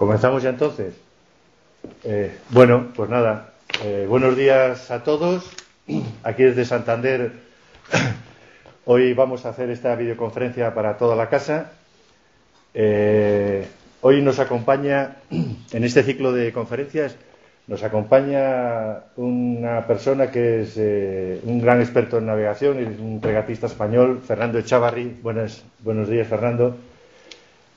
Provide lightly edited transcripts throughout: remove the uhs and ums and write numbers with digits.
Comenzamos ya entonces. Bueno, pues nada, buenos días a todos. Aquí desde Santander, hoy vamos a hacer esta videoconferencia para toda la casa. Hoy nos acompaña, en este ciclo de conferencias, nos acompaña una persona que es un gran experto en navegación, es un regatista español, Fernando Echavarri. Buenos días, Fernando.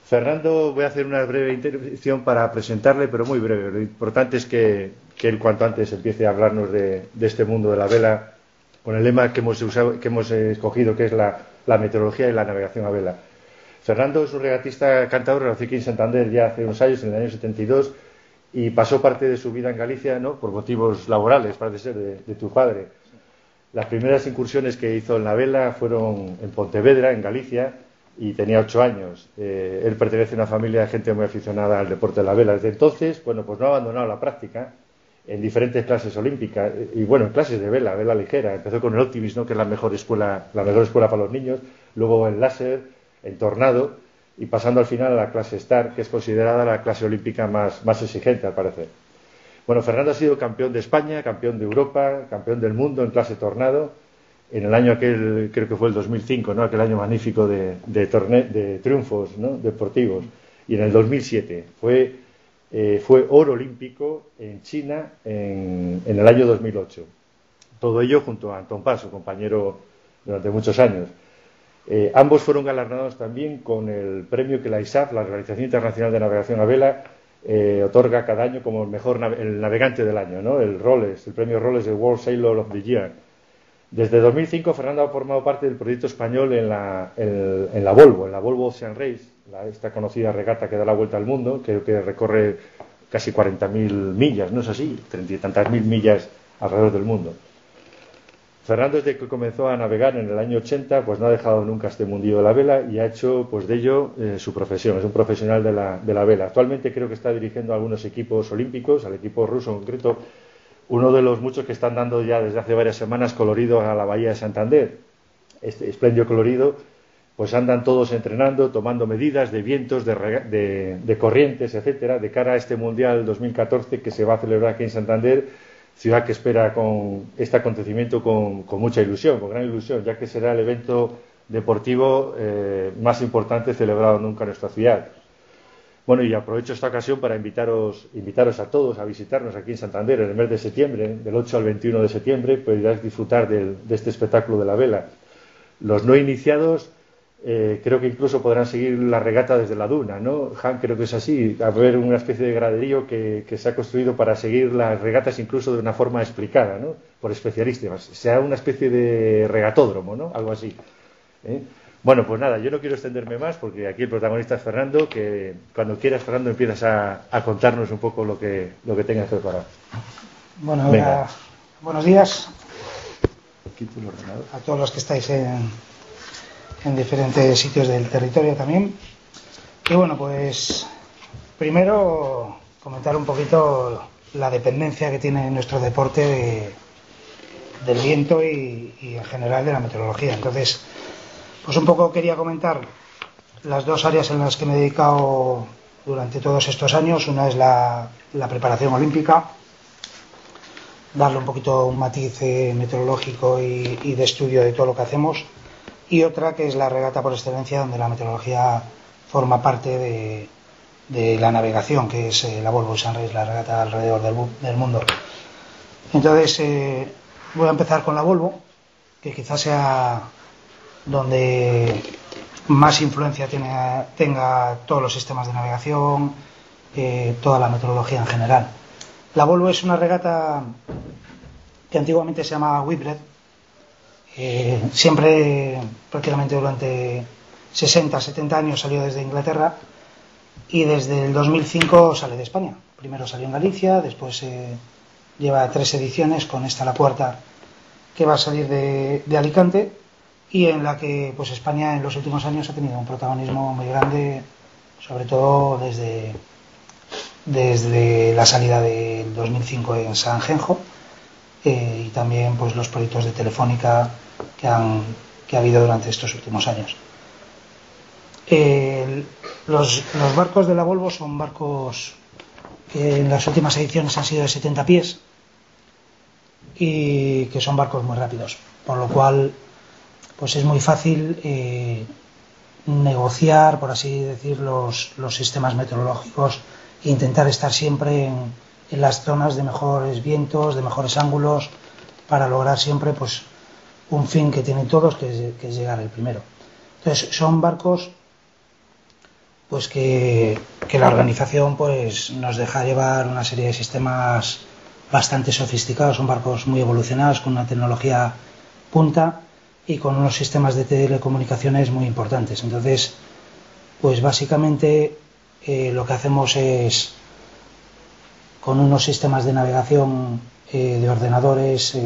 Fernando, voy a hacer una breve intervención para presentarle, pero muy breve. Lo importante es que él cuanto antes empiece a hablarnos de este mundo de la vela, con el lema que hemos escogido, que es la meteorología y la navegación a vela. Fernando es un regatista cántabro, nació aquí en Santander ya hace unos años, en el año 72, y pasó parte de su vida en Galicia, ¿no?, por motivos laborales, parece ser, de tu padre. Las primeras incursiones que hizo en la vela fueron en Pontevedra, en Galicia, y tenía 8 años. Él pertenece a una familia de gente muy aficionada al deporte de la vela. Desde entonces, bueno, pues no ha abandonado la práctica en diferentes clases olímpicas y, bueno, en clases de vela ligera. Empezó con el Optimist, ¿no?, que es la mejor escuela para los niños, luego el láser, en Tornado, y pasando al final a la clase Star, que es considerada la clase olímpica más exigente, al parecer. Bueno, Fernando ha sido campeón de España, campeón de Europa, campeón del mundo en clase Tornado, en el año aquel, creo que fue el 2005, ¿no?, aquel año magnífico de triunfos, ¿no?, deportivos. Y en el 2007 fue oro olímpico en China en el año 2008. Todo ello junto a Antón Paz, su compañero durante muchos años. Ambos fueron galardonados también con el premio que la ISAF, la Organización Internacional de Navegación a Vela, otorga cada año como el navegante del año, ¿no?, el premio Rolex de World Sailor of the Year. Desde 2005 Fernando ha formado parte del proyecto español en la Volvo Ocean Race, esta conocida regata que da la vuelta al mundo, que recorre casi 40.000 millas, ¿no es así? 30 y tantas mil millas alrededor del mundo. Fernando, desde que comenzó a navegar en el año 80, pues no ha dejado nunca este mundillo de la vela y ha hecho pues de ello su profesión. Es un profesional de la vela. Actualmente creo que está dirigiendo algunos equipos olímpicos, al equipo ruso en concreto, uno de los muchos que están dando ya desde hace varias semanas colorido a la bahía de Santander. Este espléndido colorido, pues andan todos entrenando, tomando medidas de vientos, de corrientes, etcétera, de cara a este Mundial 2014 que se va a celebrar aquí en Santander, ciudad que espera con este acontecimiento con mucha ilusión, con gran ilusión, ya que será el evento deportivo más importante celebrado nunca en nuestra ciudad. Bueno, y aprovecho esta ocasión para invitaros a todos a visitarnos aquí en Santander en el mes de septiembre, del 8 al 21 de septiembre, podréis disfrutar de este espectáculo de la vela. Los no iniciados creo que incluso podrán seguir la regata desde la duna, ¿no? Han, creo que es así, haber una especie de graderío que se ha construido para seguir las regatas incluso de una forma explicada, ¿no?, por especialistas. Sea una especie de regatódromo, ¿no?, algo así. Bueno, pues nada, yo no quiero extenderme más porque aquí el protagonista es Fernando, que cuando quieras, Fernando, empiezas a contarnos un poco lo que tengas preparado. Bueno, buenos días a todos los que estáis en diferentes sitios del territorio también. Y bueno, pues primero comentar un poquito la dependencia que tiene nuestro deporte del viento y en general de la meteorología. Entonces, pues un poco quería comentar las dos áreas en las que me he dedicado durante todos estos años. Una es la preparación olímpica, darle un poquito un matiz meteorológico y de estudio de todo lo que hacemos, y otra que es la regata por excelencia, donde la meteorología forma parte de la navegación, que es la Volvo Ocean Race, la regata alrededor del mundo. Entonces voy a empezar con la Volvo, que quizás sea donde más influencia tenga todos los sistemas de navegación, toda la meteorología en general. La Volvo es una regata que antiguamente se llamaba Whitbread. Siempre, prácticamente durante 60-70 años, salió desde Inglaterra y desde el 2005 sale de España. Primero salió en Galicia, después lleva 3 ediciones, con esta la cuarta, que va a salir de Alicante, y en la que pues España en los últimos años ha tenido un protagonismo muy grande, sobre todo desde la salida del 2005 en San Genjo, y también pues los proyectos de Telefónica que ha habido durante estos últimos años. Los barcos de la Volvo son barcos que en las últimas ediciones han sido de 70 pies y que son barcos muy rápidos, por lo cual pues es muy fácil negociar, por así decir, los sistemas meteorológicos e intentar estar siempre en las zonas de mejores vientos, de mejores ángulos, para lograr siempre pues un fin que tienen todos, que es llegar el primero. Entonces son barcos pues que la organización pues nos deja llevar una serie de sistemas bastante sofisticados, son barcos muy evolucionados con una tecnología punta y con unos sistemas de telecomunicaciones muy importantes. Entonces pues básicamente lo que hacemos es, con unos sistemas de navegación de ordenadores,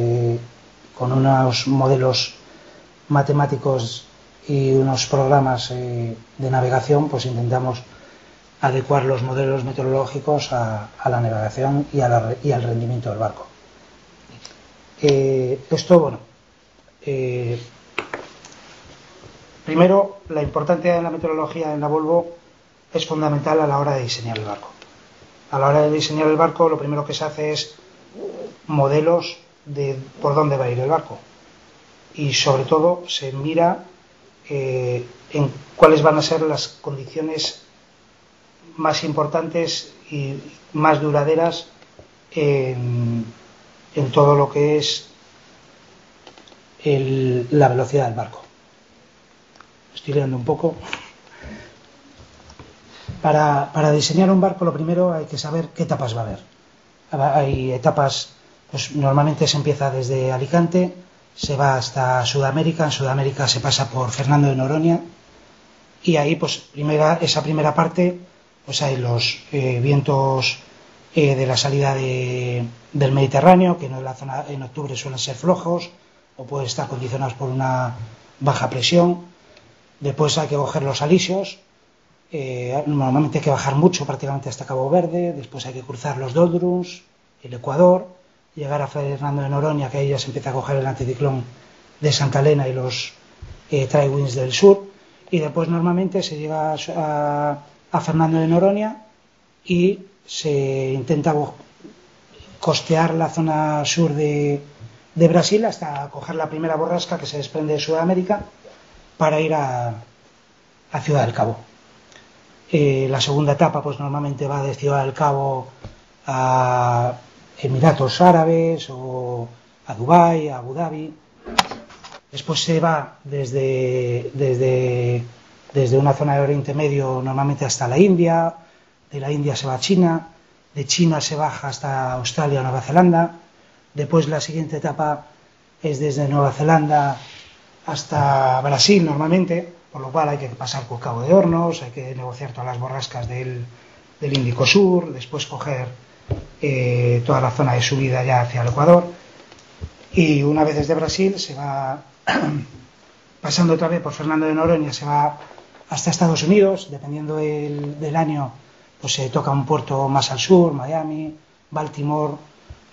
con unos modelos matemáticos y unos programas de navegación, pues intentamos adecuar los modelos meteorológicos a la navegación y al rendimiento del barco. Esto, bueno, primero, la importancia de la meteorología en la Volvo es fundamental a la hora de diseñar el barco. A la hora de diseñar el barco, lo primero que se hace es modelos de por dónde va a ir el barco, y sobre todo se mira en cuáles van a ser las condiciones más importantes y más duraderas en todo lo que es la velocidad del barco. Estoy liando un poco. Para diseñar un barco, lo primero hay que saber qué etapas va a haber. Hay etapas, pues normalmente se empieza desde Alicante, se va hasta Sudamérica. En Sudamérica se pasa por Fernando de Noronha, y ahí pues esa primera parte pues hay los vientos de la salida del Mediterráneo, que en la zona en octubre suelen ser flojos o pueden estar condicionados por una baja presión. Después hay que coger los alisios, normalmente hay que bajar mucho, prácticamente hasta Cabo Verde. Después hay que cruzar los doldrums, el Ecuador, llegar a Fernando de Noronha, que ahí ya se empieza a coger el anticiclón de Santa Elena y los trade-winds del sur, y después normalmente se llega a Fernando de Noronha y se intenta costear la zona sur de Brasil hasta coger la primera borrasca que se desprende de Sudamérica para ir a Ciudad del Cabo. La segunda etapa pues normalmente va de Ciudad del Cabo a Emiratos Árabes o a Dubái, a Abu Dhabi. Después se va desde una zona de Oriente Medio normalmente hasta la India. De la India se va a China, de China se baja hasta Australia o Nueva Zelanda. Después la siguiente etapa es desde Nueva Zelanda hasta Brasil normalmente, por lo cual hay que pasar por Cabo de Hornos, hay que negociar todas las borrascas del Índico Sur, después coger toda la zona de subida ya hacia el Ecuador, y una vez desde Brasil se va pasando otra vez por Fernando de Noronha, se va hasta Estados Unidos. Dependiendo del año pues se toca un puerto más al sur, Miami, Baltimore.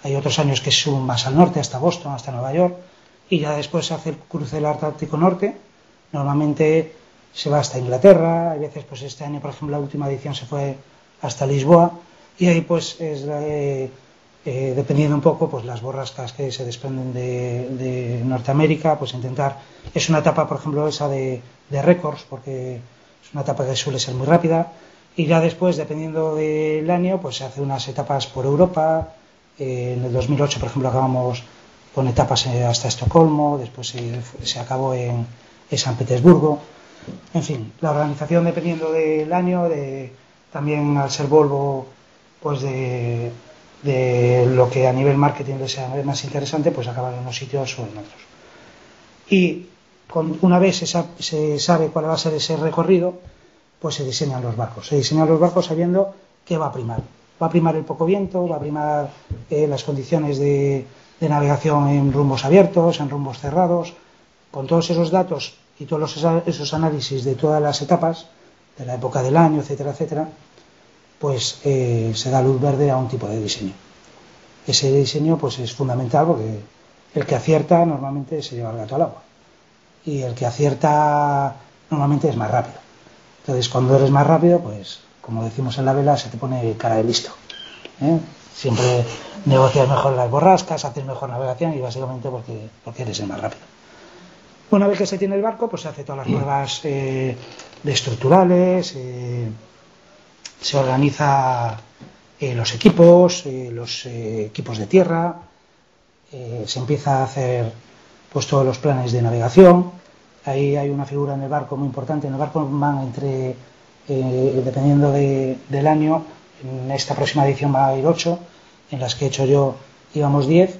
Hay otros años que suben más al norte, hasta Boston, hasta Nueva York, y ya después se hace el cruce del Atlántico Norte. Normalmente se va hasta Inglaterra. Hay veces, pues este año por ejemplo la última edición se fue hasta Lisboa, y ahí pues es dependiendo un poco pues las borrascas que se desprenden de Norteamérica, pues intentar, es una etapa por ejemplo esa de récords, porque es una etapa que suele ser muy rápida. Y ya después, dependiendo del año, pues se hace unas etapas por Europa. En el 2008 por ejemplo acabamos con etapas hasta Estocolmo, después se acabó en San Petersburgo. En fin, la organización dependiendo del año, también al ser Volvo, pues de lo que a nivel marketing les sea más interesante, pues acaban en unos sitios o en otros. Y una vez se sabe cuál va a ser ese recorrido, pues se diseñan los barcos. Se diseñan los barcos sabiendo qué va a primar. Va a primar el poco viento, va a primar las condiciones de navegación en rumbos abiertos, en rumbos cerrados. Con todos esos datos y todos esos análisis de todas las etapas, de la época del año, etcétera, etcétera, pues se da luz verde a un tipo de diseño. Ese diseño pues es fundamental, porque el que acierta normalmente se lleva el gato al agua, y el que acierta normalmente es más rápido. Entonces, cuando eres más rápido, pues, como decimos en la vela, se te pone cara de listo, ¿eh? Siempre negocias mejor las borrascas, haces mejor navegación y básicamente porque eres el más rápido. Una vez que se tiene el barco, pues se hace todas las pruebas de estructurales, se organiza los equipos de tierra, se empieza a hacer pues todos los planes de navegación. Ahí hay una figura en el barco muy importante. En el barco van dependiendo del año, en esta próxima edición va a ir 8, en las que he hecho yo íbamos 10,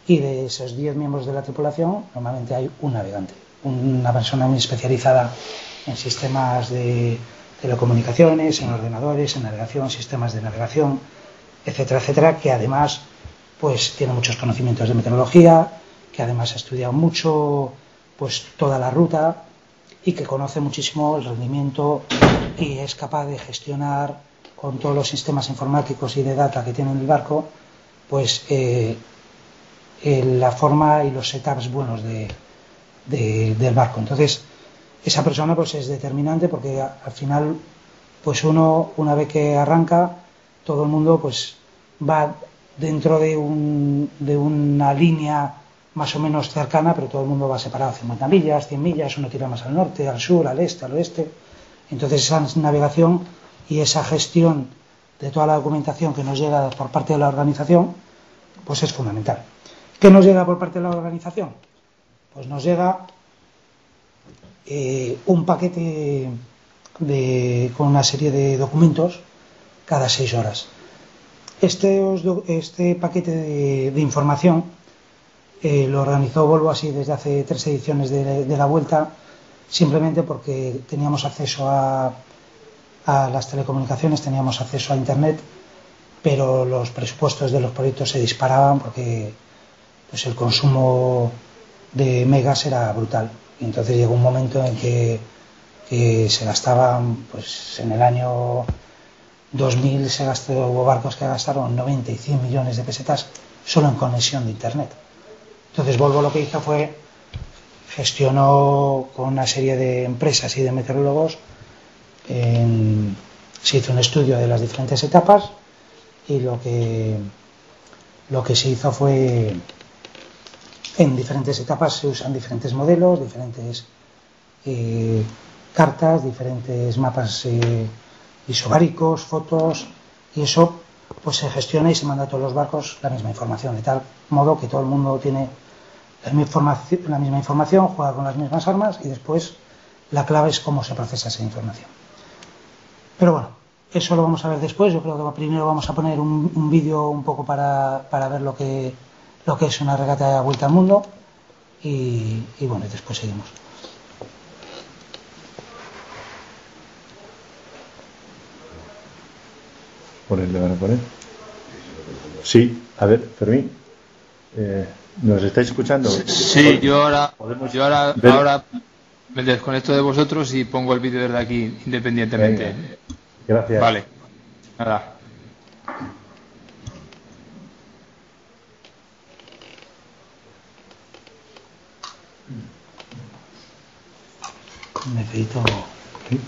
y de esos 10 miembros de la tripulación normalmente hay un navegante, una persona muy especializada en sistemas de telecomunicaciones, en ordenadores, en navegación, sistemas de navegación, etcétera, etcétera, que además pues tiene muchos conocimientos de meteorología, que además ha estudiado mucho pues toda la ruta y que conoce muchísimo el rendimiento y es capaz de gestionar con todos los sistemas informáticos y de data que tiene en el barco pues la forma y los setups buenos del barco. Entonces esa persona pues es determinante, porque al final pues uno, una vez que arranca, todo el mundo pues va dentro de una línea más o menos cercana, pero todo el mundo va separado 50 millas, 100 millas, uno tira más al norte, al sur, al este, al oeste. Entonces esa navegación y esa gestión de toda la documentación que nos llega por parte de la organización pues es fundamental. ¿Qué nos llega por parte de la organización? Pues nos llega un paquete con una serie de documentos cada 6 horas. Este paquete de información lo organizó Volvo así desde hace 3 ediciones de la Vuelta, simplemente porque teníamos acceso a las telecomunicaciones, teníamos acceso a Internet, pero los presupuestos de los proyectos se disparaban porque pues el consumo de megas era brutal. Y entonces llegó un momento en que se gastaban, pues en el año 2000 hubo barcos que gastaron 90 y 100 millones de pesetas solo en conexión de Internet. Entonces Volvo lo que hizo fue gestionó con una serie de empresas y de meteorólogos, se hizo un estudio de las diferentes etapas y lo que se hizo fue, en diferentes etapas se usan diferentes modelos, diferentes cartas, diferentes mapas isobáricos, fotos, y eso pues se gestiona y se manda a todos los barcos la misma información, de tal modo que todo el mundo tiene la misma información, juega con las mismas armas, y después la clave es cómo se procesa esa información. Pero bueno, eso lo vamos a ver después. Yo creo que primero vamos a poner un vídeo un poco para ver lo que es una regata de vuelta al mundo, y bueno, después seguimos. ¿Le van a poner? Sí, a ver, Fermín, ¿nos estáis escuchando? Sí, yo ahora me desconecto de vosotros y pongo el vídeo desde aquí independientemente. Venga. Gracias. Vale, nada. Necesito... Aquí.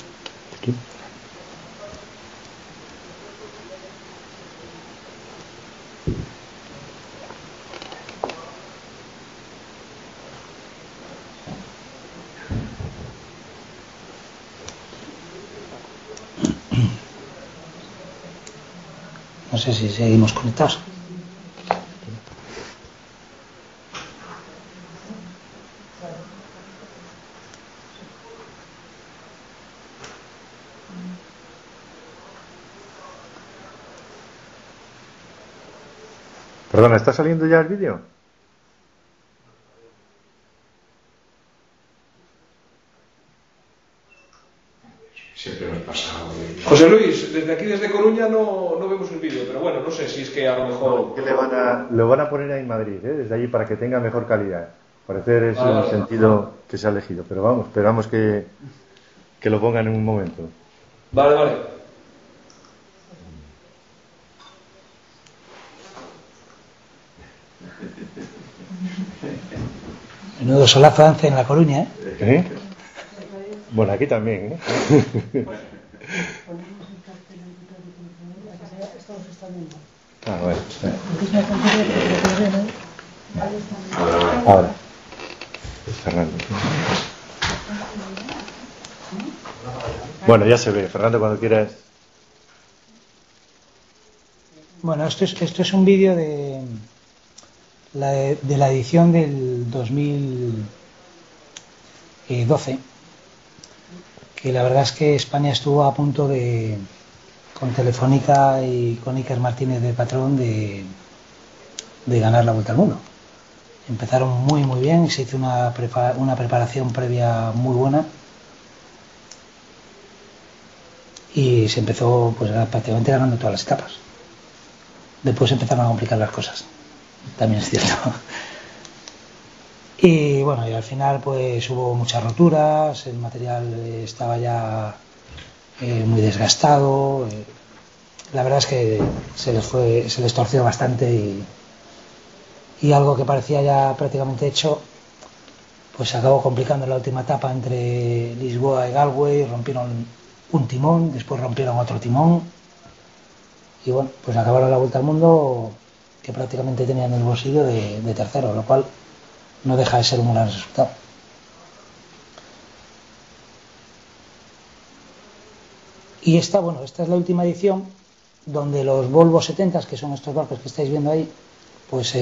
No sé si seguimos conectados. Perdona, ¿está saliendo ya el vídeo? Siempre nos pasa. José Luis, desde aquí, desde Coruña, no vemos el vídeo, pero bueno, no sé si es que a lo mejor... Lo van a poner ahí en Madrid, desde allí, para que tenga mejor calidad. Parecer es el sentido que se ha elegido, pero vamos, esperamos que lo pongan en un momento. Vale. Menudo solazo hace en La Coruña, ¿eh? Bueno, aquí también, ¿eh? Ah, bueno. Ahora. Fernando. Bueno, ya se ve. Fernando, cuando quieras. Bueno, esto es un vídeo de la edición del 2012, que la verdad es que España estuvo a punto de, con Telefónica y con Iker Martínez de patrón, de ganar la Vuelta al Mundo. Empezaron muy bien, se hizo una preparación previa muy buena y se empezó pues prácticamente ganando todas las etapas. Después empezaron a complicar las cosas, también es cierto. Y bueno, y al final pues hubo muchas roturas, el material estaba ya muy desgastado. La verdad es que se les torció bastante y algo que parecía ya prácticamente hecho, pues se acabó complicando en la última etapa entre Lisboa y Galway. Rompieron un timón, después rompieron otro timón y bueno, pues acabaron la Vuelta al Mundo que prácticamente tenían el bolsillo de tercero, lo cual no deja de ser un gran resultado. Y esta es la última edición donde los Volvo 70, que son estos barcos que estáis viendo ahí, pues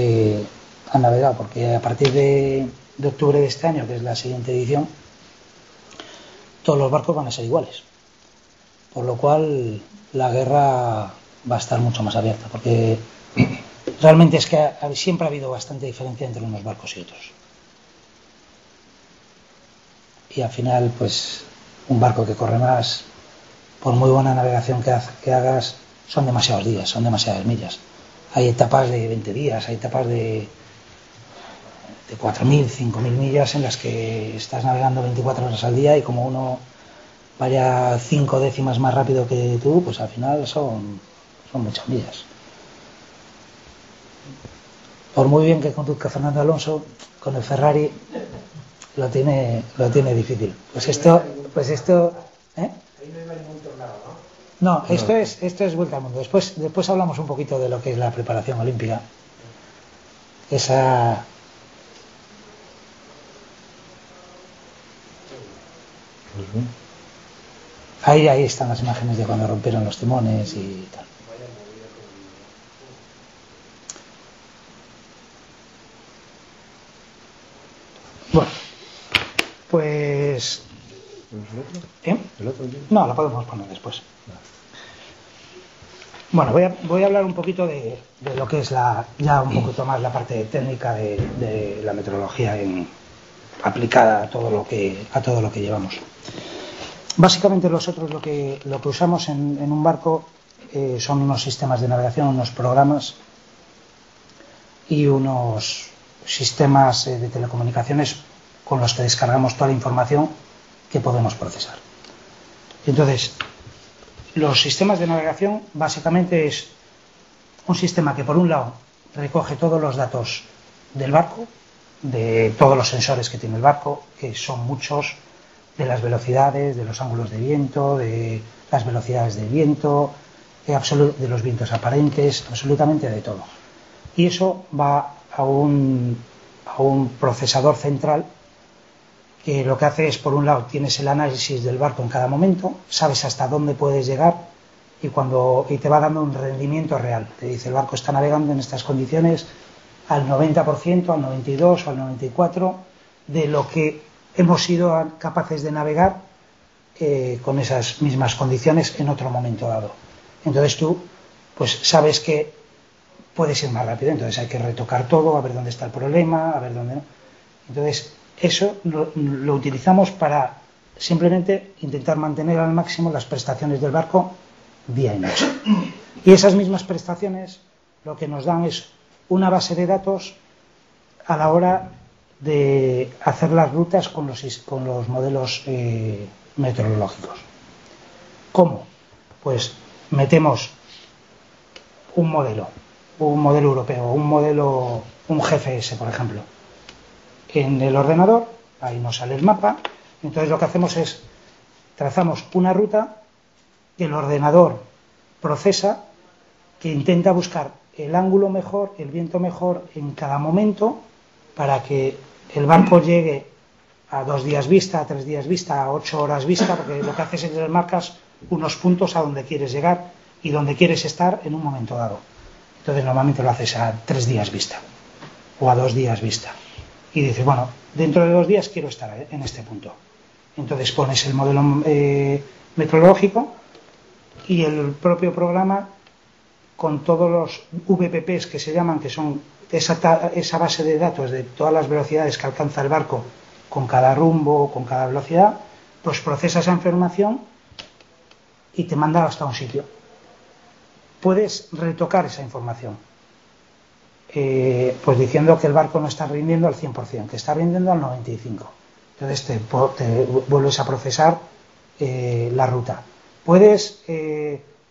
han navegado, porque a partir de octubre de este año, que es la siguiente edición, todos los barcos van a ser iguales, por lo cual la guerra va a estar mucho más abierta, porque realmente es que siempre ha habido bastante diferencia entre unos barcos y otros, y al final pues un barco que corre más, por muy buena navegación que hagas, son demasiados días, son demasiadas millas. Hay etapas de 20 días, hay etapas de 4.000, 5.000 millas en las que estás navegando 24 horas al día, y como uno vaya 5 décimas más rápido que tú, pues al final son muchas millas. Por muy bien que conduzca Fernando Alonso, con el Ferrari lo tiene difícil. Pues esto, ¿eh? No, esto es Vuelta al Mundo. Después hablamos un poquito de lo que es la preparación olímpica. Ahí están las imágenes de cuando rompieron los timones y tal. Bueno, pues... ¿El otro? No, lo podemos poner después. Bueno, voy a hablar un poquito de lo que es ya un poquito más la parte técnica de la meteorología aplicada a todo lo que llevamos. Básicamente nosotros lo que usamos en un barco son unos sistemas de navegación, unos programas y unos sistemas de telecomunicaciones con los que descargamos toda la información que podemos procesar. Entonces, los sistemas de navegación básicamente es un sistema que por un lado recoge todos los datos del barco, de todos los sensores que tiene el barco, que son muchos, de las velocidades, de los ángulos de viento, de las velocidades del viento, de los vientos aparentes, absolutamente de todo. Y eso va a un procesador central que lo que hace es, por un lado, tienes el análisis del barco en cada momento, sabes hasta dónde puedes llegar y te va dando un rendimiento real. Te dice, el barco está navegando en estas condiciones al 90%, al 92% o al 94% de lo que hemos sido capaces de navegar con esas mismas condiciones en otro momento dado. Entonces tú pues sabes que puedes ir más rápido, entonces hay que retocar todo, a ver dónde está el problema, a ver dónde no. Entonces eso lo utilizamos para simplemente intentar mantener al máximo las prestaciones del barco día y noche. Y esas mismas prestaciones lo que nos dan es una base de datos a la hora de hacer las rutas con los modelos meteorológicos. ¿Cómo? Pues metemos un modelo europeo, un GFS, por ejemplo, en el ordenador, ahí nos sale el mapa. Entonces lo que hacemos es trazamos una ruta que el ordenador procesa, que intenta buscar el ángulo mejor, el viento mejor en cada momento para que el barco llegue a 2 días vista, a 3 días vista, a 8 horas vista, porque lo que haces es que marcas unos puntos a donde quieres llegar y donde quieres estar en un momento dado. Entonces normalmente lo haces a 3 días vista o a 2 días vista. Y dices, bueno, dentro de 2 días quiero estar en este punto. Entonces pones el modelo meteorológico y el propio programa con todos los VPPs que se llaman, que son esa base de datos de todas las velocidades que alcanza el barco con cada rumbo, con cada velocidad, pues procesa esa información y te manda hasta un sitio. Puedes retocar esa información, pues diciendo que el barco no está rindiendo al 100%, que está rindiendo al 95%. Entonces te vuelves a procesar la ruta. Puedes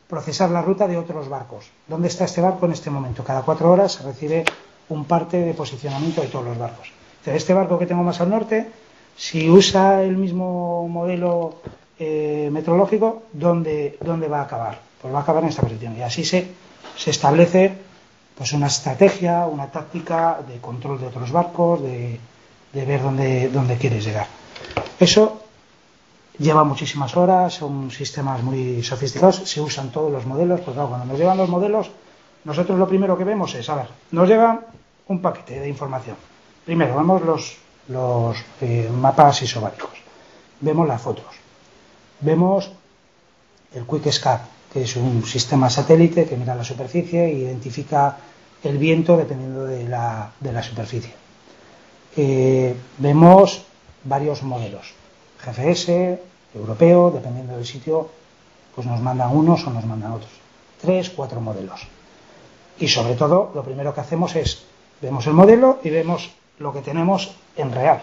procesar la ruta de otros barcos. ¿Dónde está este barco en este momento? Cada 4 horas se recibe un parte de posicionamiento de todos los barcos. Entonces, este barco que tengo más al norte, si usa el mismo modelo meteorológico, ¿dónde va a acabar? Pues va a acabar en esta posición. Y así se establece pues una estrategia, una táctica de control de otros barcos, de ver dónde quieres llegar. Eso lleva muchísimas horas, son sistemas muy sofisticados, se usan todos los modelos, pues claro, cuando nos llegan los modelos, nosotros lo primero que vemos es, a ver, nos llega un paquete de información. Primero vemos los mapas isobáricos, vemos las fotos, vemos el QuickSCAD, que es un sistema satélite que mira la superficie e identifica el viento dependiendo de la superficie. Vemos varios modelos, GFS, europeo, dependiendo del sitio, pues nos mandan unos o nos mandan otros. 3, 4 modelos. Y sobre todo, lo primero que hacemos es, vemos el modelo y vemos lo que tenemos en real.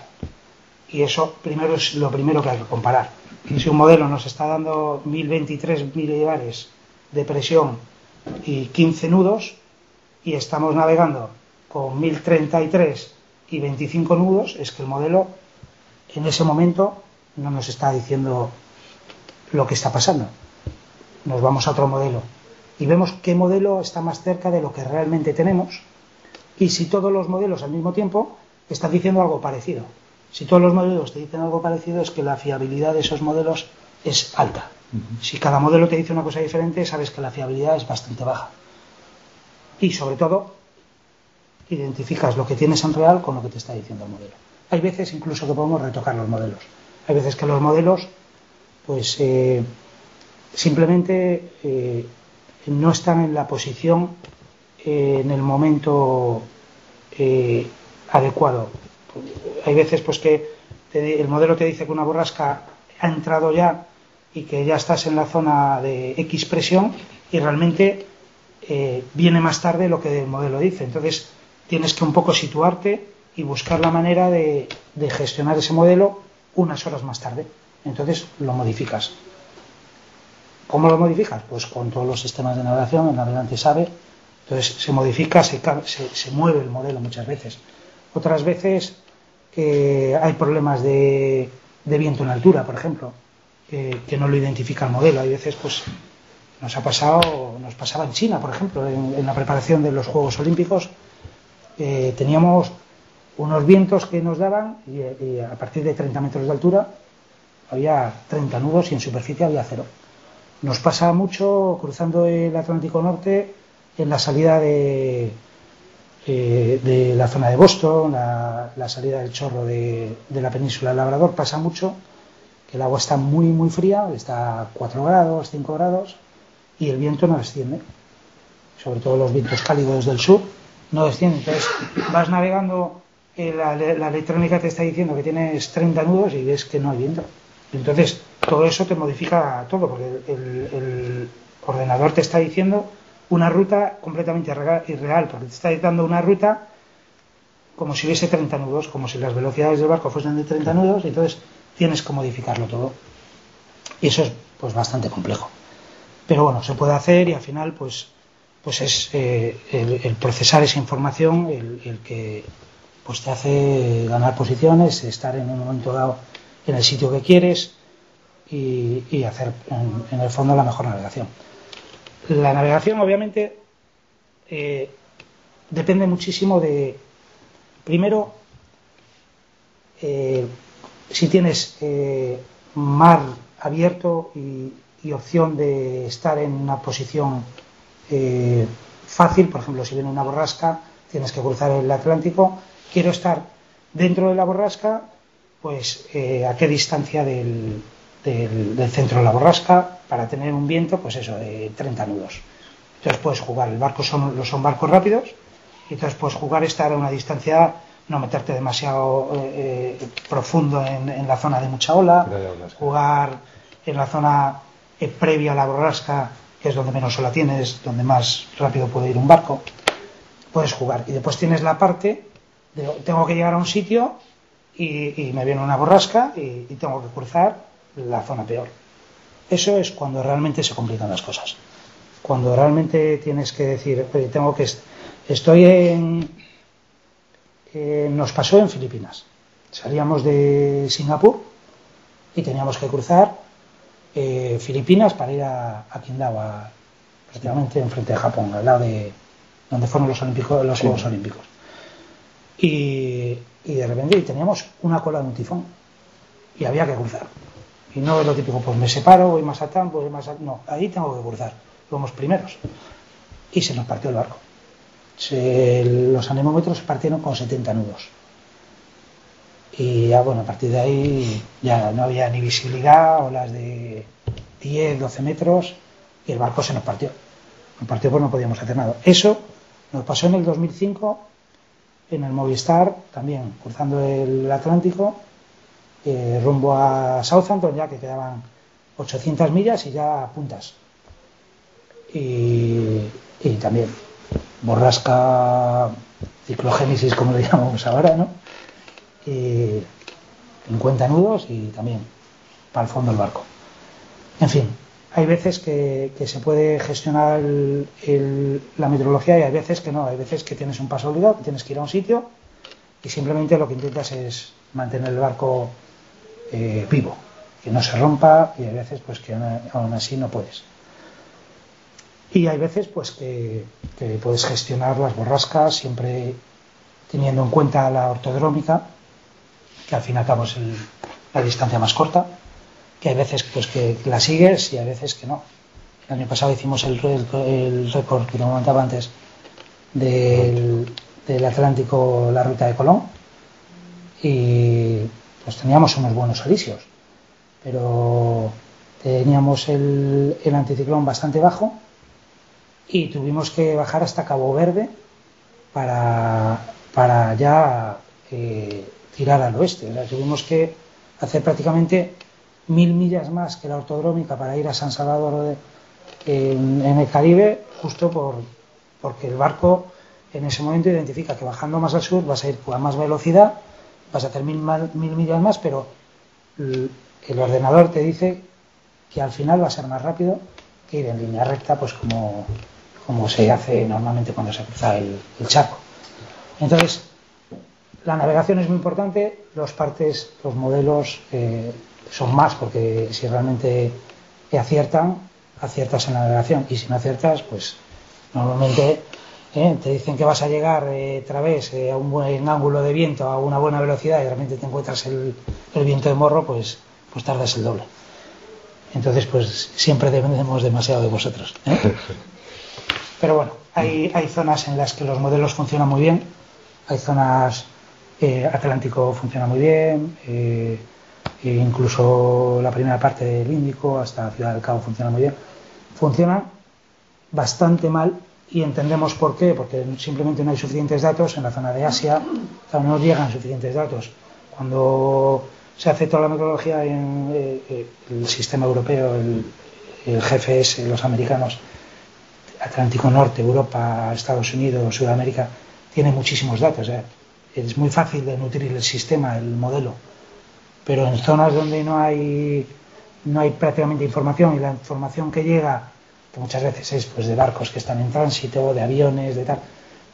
Y eso primero es lo primero que hay que comparar. Si un modelo nos está dando 1023 milibares de presión y 15 nudos, y estamos navegando con 1033 y 25 nudos, es que el modelo en ese momento no nos está diciendo lo que está pasando. Nos vamos a otro modelo y vemos qué modelo está más cerca de lo que realmente tenemos, y si todos los modelos al mismo tiempo están diciendo algo parecido. Si todos los modelos te dicen algo parecido, es que la fiabilidad de esos modelos es alta. Si cada modelo te dice una cosa diferente, sabes que la fiabilidad es bastante baja. Y sobre todo, identificas lo que tienes en real con lo que te está diciendo el modelo. Hay veces incluso que podemos retocar los modelos. Hay veces que los modelos pues simplemente no están en la posición en el momento adecuado. Hay veces pues que el modelo te dice que una borrasca ha entrado ya y que ya estás en la zona de X presión, y realmente viene más tarde lo que el modelo dice. Entonces tienes que un poco situarte y buscar la manera de gestionar ese modelo unas horas más tarde. Entonces lo modificas. ¿Cómo lo modificas? Pues con todos los sistemas de navegación, el navegante sabe. Entonces se modifica, se mueve el modelo muchas veces. Otras veces hay problemas de viento en altura, por ejemplo, que no lo identifica el modelo. Hay veces pues nos pasaba en China, por ejemplo, en la preparación de los Juegos Olímpicos. Teníamos unos vientos que nos daban y a partir de 30 metros de altura había 30 nudos y en superficie había 0. Nos pasa mucho cruzando el Atlántico Norte en la salida de la zona de Boston, la salida del chorro de la península del Labrador. Pasa mucho que el agua está muy muy fría, está a 4 grados, 5 grados, y el viento no desciende. Sobre todo los vientos cálidos del sur no descienden. Entonces vas navegando, la electrónica te está diciendo que tienes 30 nudos y ves que no hay viento. Entonces todo eso te modifica todo, porque el ordenador te está diciendo una ruta completamente irreal, porque te está dando una ruta como si hubiese 30 nudos, como si las velocidades del barco fuesen de 30 nudos, y entonces tienes que modificarlo todo. Y eso es pues bastante complejo. Pero bueno, se puede hacer, y al final pues es el procesar esa información el que pues te hace ganar posiciones, estar en un momento dado en el sitio que quieres. y hacer en el fondo la mejor navegación. La navegación obviamente depende muchísimo de, primero, si tienes mar abierto y opción de estar en una posición fácil, por ejemplo, si viene una borrasca, tienes que cruzar el Atlántico, quiero estar dentro de la borrasca, pues a qué distancia del centro de la borrasca para tener un viento, pues eso, de 30 nudos. Entonces puedes jugar, el barco son barcos rápidos, y entonces puedes jugar estar a una distancia, no meterte demasiado profundo en la zona de mucha ola, jugar en la zona previa a la borrasca, que es donde menos ola tienes, donde más rápido puede ir un barco, puedes jugar. Y después tienes la parte de tengo que llegar a un sitio y me viene una borrasca y tengo que cruzar la zona peor. Eso es cuando realmente se complican las cosas. Cuando realmente tienes que decir, nos pasó en Filipinas. Salíamos de Singapur y teníamos que cruzar Filipinas para ir a Qingdao, prácticamente enfrente de Japón, al lado de donde fueron los Juegos Olímpicos. Y de repente teníamos una cola de un tifón y había que cruzar. Y no es lo típico, pues me separo, voy más atrás, voy más atrás. No, ahí tengo que cruzar. Fuimos primeros. Y se nos partió el barco. Los anemómetros se partieron con 70 nudos. Y ya, bueno, a partir de ahí ya no había ni visibilidad, olas de 10, 12 metros, y el barco se nos partió. Nos partió porque no podíamos hacer nada. Eso nos pasó en el 2005, en el Movistar, también cruzando el Atlántico, rumbo a Southampton, ya que quedaban 800 millas y ya a puntas. Y también borrasca, ciclogénesis, como le llamamos ahora, ¿no? 50 nudos y también para el fondo del barco. En fin, hay veces que se puede gestionar la meteorología y hay veces que no. Hay veces que tienes un paso obligado, que tienes que ir a un sitio y simplemente lo que intentas es mantener el barco vivo, que no se rompa, y hay veces pues que aún así no puedes. Y hay veces pues que puedes gestionar las borrascas siempre teniendo en cuenta la ortodrómica, que al fin y al cabo es la distancia más corta, que hay veces pues que la sigues y hay veces que no. El año pasado hicimos el récord que comentaba antes del Atlántico, la ruta de Colón, y pues teníamos unos buenos alisios, pero teníamos el anticiclón bastante bajo y tuvimos que bajar hasta Cabo Verde para ya tirar al oeste. O sea, tuvimos que hacer prácticamente 1000 millas más que la ortodrómica para ir a San Salvador en el Caribe, justo porque el barco en ese momento identifica que bajando más al sur vas a ir a más velocidad, vas a hacer 1000 millas más, pero el ordenador te dice que al final va a ser más rápido que ir en línea recta, pues como se hace normalmente cuando se cruza el charco. Entonces, la navegación es muy importante, los modelos son más, porque si realmente aciertas en la navegación, y si no aciertas, pues normalmente te dicen que vas a llegar otra vez a un buen ángulo de viento, a una buena velocidad, y realmente te encuentras el viento de morro, pues tardas el doble. Entonces, pues siempre dependemos demasiado de vosotros, Pero bueno, hay zonas en las que los modelos funcionan muy bien, hay zonas, Atlántico funciona muy bien, incluso la primera parte del Índico hasta Ciudad del Cabo funciona muy bien. Funciona bastante mal y entendemos por qué, porque simplemente no hay suficientes datos en la zona de Asia, no llegan suficientes datos. Cuando se hace toda la meteorología en el sistema europeo, el GFS, los americanos, Atlántico Norte, Europa, Estados Unidos, Sudamérica, tiene muchísimos datos. Es muy fácil de nutrir el sistema, el modelo, pero en zonas donde no hay prácticamente información, y la información que llega, que muchas veces es pues de barcos que están en tránsito, de aviones, de tal,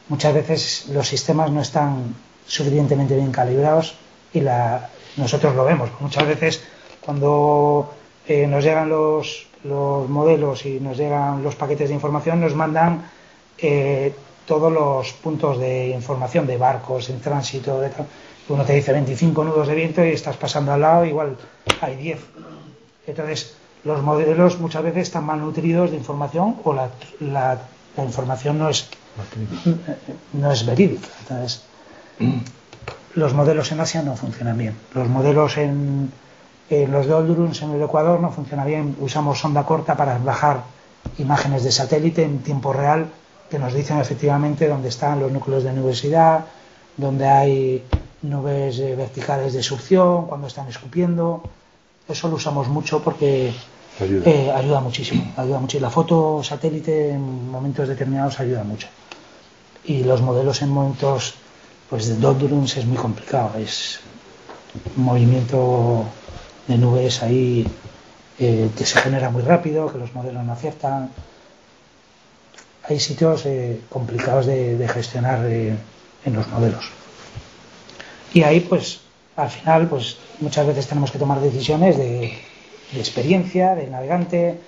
muchas veces los sistemas no están suficientemente bien calibrados y nosotros lo vemos. Muchas veces cuando nos llegan los modelos y nos llegan los paquetes de información, nos mandan todos los puntos de información de barcos en tránsito. Uno te dice 25 nudos de viento y estás pasando al lado, igual hay 10. Entonces, los modelos muchas veces están mal nutridos de información o la información no es verídica. Entonces, los modelos en Asia no funcionan bien. Los modelos en los Doldrums en el Ecuador no funcionan bien. Usamos sonda corta para bajar imágenes de satélite en tiempo real que nos dicen efectivamente dónde están los núcleos de nubosidad, dónde hay nubes verticales de succión, cuando están escupiendo. Eso lo usamos mucho porque ayuda muchísimo. La foto satélite en momentos determinados ayuda mucho. Y los modelos en momentos pues de Doldrums es muy complicado. Es un movimiento de nubes ahí que se genera muy rápido, que los modelos no aciertan. Hay sitios complicados de gestionar en los modelos. Y ahí, pues, al final, pues muchas veces tenemos que tomar decisiones de experiencia, de navegante.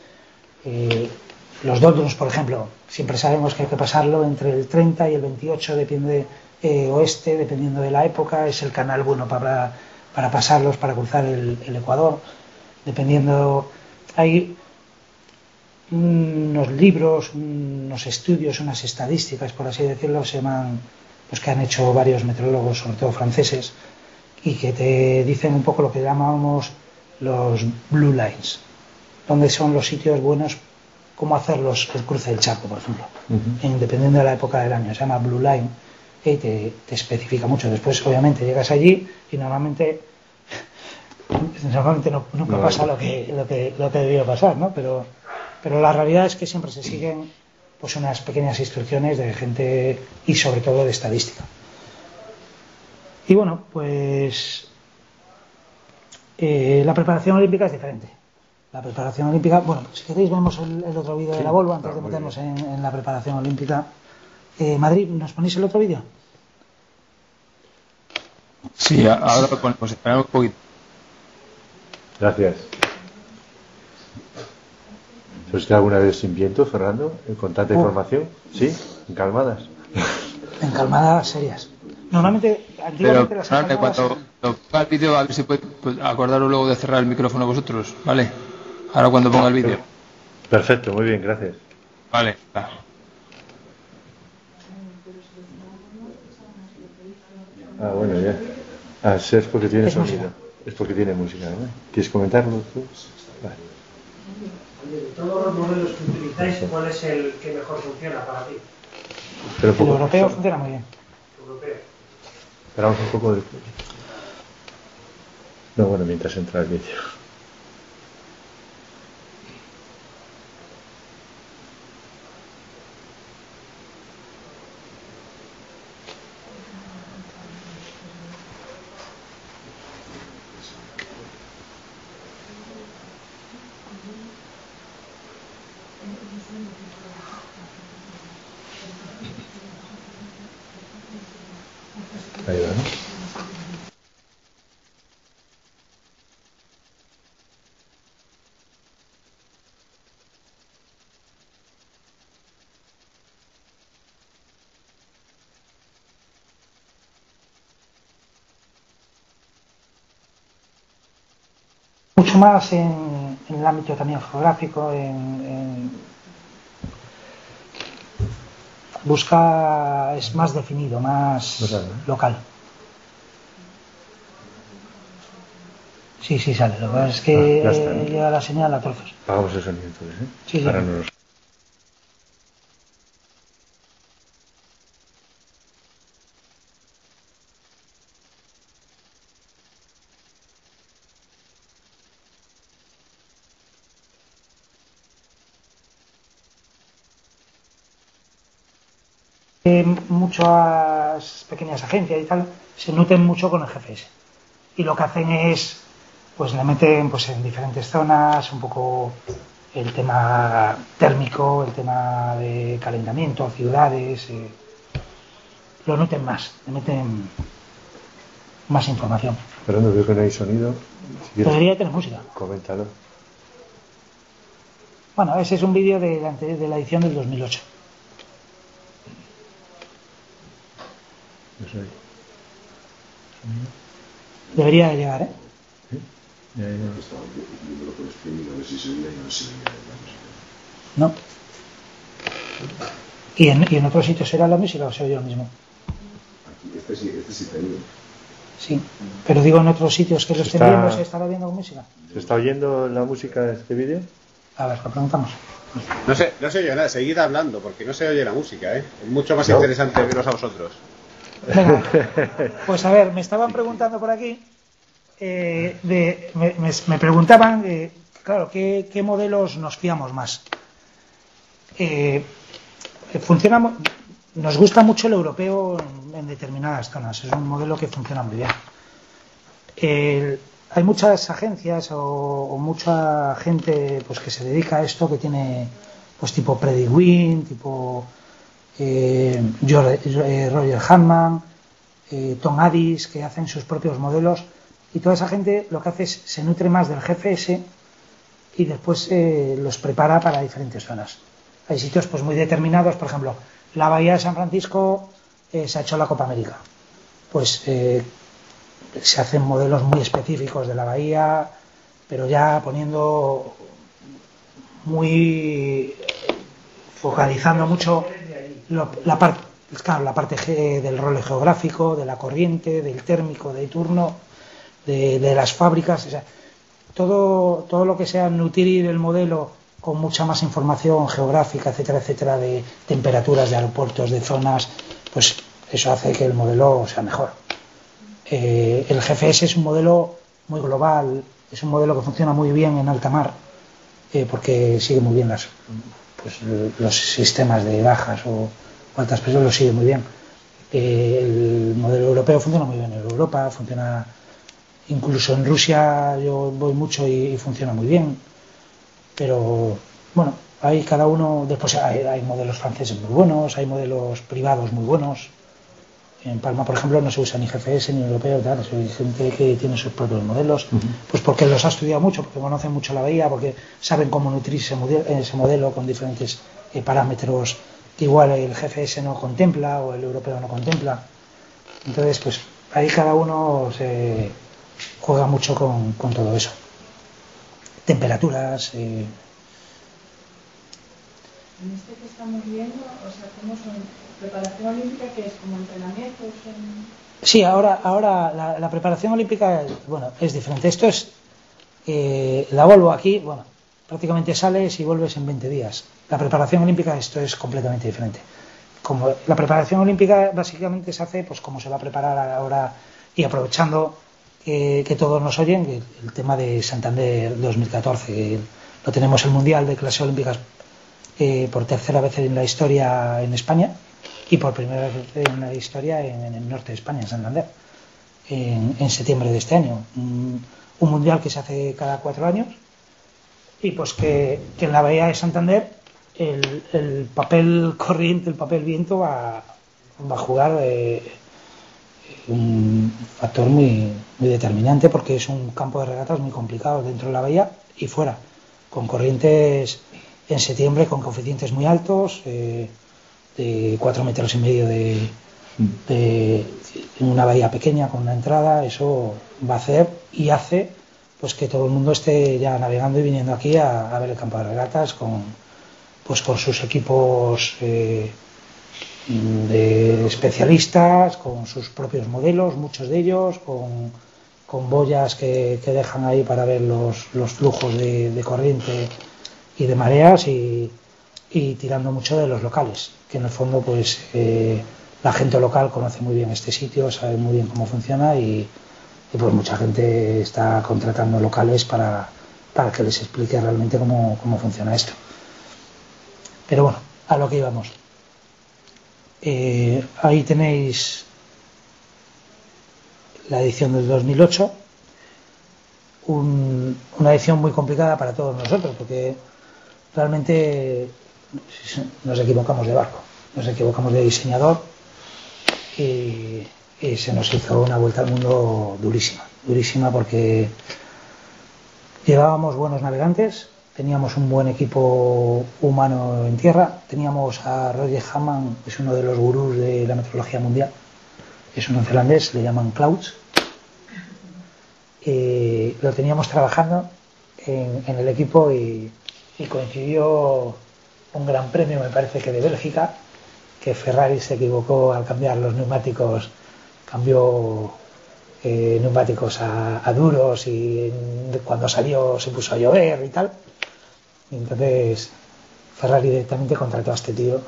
Los Doldrums, por ejemplo, siempre sabemos que hay que pasarlo entre el 30 y el 28, depende oeste, dependiendo de la época. Es el canal bueno para pasarlos, para cruzar el Ecuador. Dependiendo, hay unos libros, unos estudios, unas estadísticas, por así decirlo, se llaman, pues que han hecho varios meteorólogos, sobre todo franceses, y que te dicen un poco lo que llamamos los blue lines, donde son los sitios buenos, cómo hacer el cruce del Chaco, por ejemplo, dependiendo de la época del año. Se llama blue line y te especifica mucho. Después, obviamente, llegas allí y normalmente nunca pasa lo que debió pasar, ¿no? Pero la realidad es que siempre se siguen pues unas pequeñas instrucciones de gente y sobre todo de estadística. Y bueno, pues la preparación olímpica es diferente. La preparación olímpica, bueno, si queréis vemos el otro vídeo de la Volvo antes de meternos en la preparación olímpica. Madrid, ¿nos ponéis el otro vídeo? Sí, ahora lo ponemos, esperamos un poquito. Gracias. ¿Has estado alguna vez sin viento, Fernando? ¿Con tanta información? ¿Sí? ¿Encalmadas? Encalmadas serias. Normalmente, antiguamente las encalmadas... Cuando ponga el vídeo, a ver si puede acordaros luego de cerrar el micrófono vosotros, ¿vale? Ahora cuando ponga el vídeo. Perfecto, muy bien, gracias. Vale. Bueno, ya. Es porque tiene sonido. Música. Es porque tiene música, ¿no? ¿Quieres comentarlo tú? Vale. De todos los modelos que utilizáis, ¿cuál es el que mejor funciona para ti? El europeo funciona muy bien. Esperamos un poco después. No, bueno, mientras entra el vídeo. Ahí va, ¿no? Mucho más en el ámbito también geográfico, es más definido, más local. Sí, sale. Lo que pasa es que llega la señal a trozos. Pagamos el sonido entonces, ¿eh? Sí. Ahora no nos... Muchas pequeñas agencias y tal se nutren mucho con el GPS y lo que hacen es pues le meten pues en diferentes zonas un poco el tema térmico, el tema de calentamiento, ciudades, lo nuten más, le meten más información. Fernando, veo que no hay sonido. Si debería tener música. Coméntalo. Bueno, ese es un vídeo de la edición del 2008. Debería de llegar, ¿eh? No. ¿Y en otros sitios será la música o soy yo mismo? Este sí está bien. Sí, pero digo en otros sitios que lo estén viendo, ¿se estará viendo con música? ¿Se está oyendo la música de este vídeo? A ver, lo preguntamos. No se oye nada, seguid hablando, porque no se oye la música, ¿eh? Es mucho más interesante veros a vosotros. Venga, pues a ver, me estaban preguntando por aquí, me preguntaban, claro, ¿qué modelos nos fiamos más? Nos gusta mucho el europeo en determinadas zonas, es un modelo que funciona muy bien. Hay muchas agencias o mucha gente pues que se dedica a esto, que tiene pues tipo Predicwind, tipo Roger Hanman, Tom Addis, que hacen sus propios modelos, y toda esa gente lo que hace es se nutre más del GFS y después los prepara para diferentes zonas. Hay sitios pues muy determinados, por ejemplo, la bahía de San Francisco se ha hecho la Copa América, pues se hacen modelos muy específicos de la bahía, pero ya poniendo focalizando mucho la parte del rol geográfico, de la corriente, del térmico, de turno, de las fábricas, o sea, todo lo que sea nutrir el modelo con mucha más información geográfica, etcétera, etcétera, de temperaturas, de aeropuertos, de zonas, pues eso hace que el modelo sea mejor. El GFS es un modelo muy global, es un modelo que funciona muy bien en alta mar, porque sigue muy bien los sistemas de bajas o altas presiones, lo sigue muy bien. El modelo europeo funciona muy bien en Europa, funciona incluso en Rusia, yo voy mucho y funciona muy bien, pero bueno, hay cada uno. Después hay modelos franceses muy buenos, hay modelos privados muy buenos. En Palma, por ejemplo, no se usa ni GFS ni europeo, tal. Hay gente que tiene sus propios modelos, pues porque los ha estudiado mucho, porque conocen mucho la bahía, porque saben cómo nutrir ese modelo con diferentes parámetros que igual el GFS no contempla o el europeo no contempla. Entonces, pues ahí cada uno se juega mucho con todo eso. Temperaturas. En este que estamos viendo, o sea, ¿cómo son? ¿Preparación olímpica que es como entrenamientos? Sí, ahora la preparación olímpica, bueno, es diferente. Esto es la Volvo aquí, bueno, prácticamente sales y vuelves en 20 días. La preparación olímpica, esto es completamente diferente. Como la preparación olímpica básicamente se hace, pues como se va a preparar ahora, y aprovechando que todos nos oyen, el tema de Santander 2014, lo tenemos el Mundial de Clases Olímpicas por tercera vez en la historia en España y por primera vez en la historia en el norte de España, en Santander, en septiembre de este año. Un mundial que se hace cada 4 años y pues que en la bahía de Santander el papel corriente, el papel viento va a jugar un factor muy determinante, porque es un campo de regatas muy complicado dentro de la bahía y fuera, con corrientes en septiembre con coeficientes muy altos, de 4,5 metros en una bahía pequeña con una entrada. Eso va a hacer y hace pues que todo el mundo esté ya navegando y viniendo aquí a ver el campo de regatas con sus equipos de especialistas, con sus propios modelos, muchos de ellos, con boyas que dejan ahí para ver los flujos de corriente y de mareas, y tirando mucho de los locales, que en el fondo pues la gente local conoce muy bien este sitio, sabe muy bien cómo funciona, y pues mucha gente está contratando locales para que les explique realmente cómo funciona esto. Pero bueno, a lo que íbamos. Ahí tenéis la edición del 2008, una edición muy complicada para todos nosotros, porque realmente nos equivocamos de barco, nos equivocamos de diseñador, y se nos hizo una vuelta al mundo durísima, porque llevábamos buenos navegantes, teníamos un buen equipo humano en tierra, teníamos a Roger Hammond, que es uno de los gurús de la meteorología mundial, es un neozelandés, le llaman Clouds, lo teníamos trabajando en el equipo y coincidió un gran premio, me parece que de Bélgica, que Ferrari se equivocó al cambiar los neumáticos, cambió neumáticos a duros y cuando salió se puso a llover y tal. Y entonces Ferrari directamente contrató a este tío,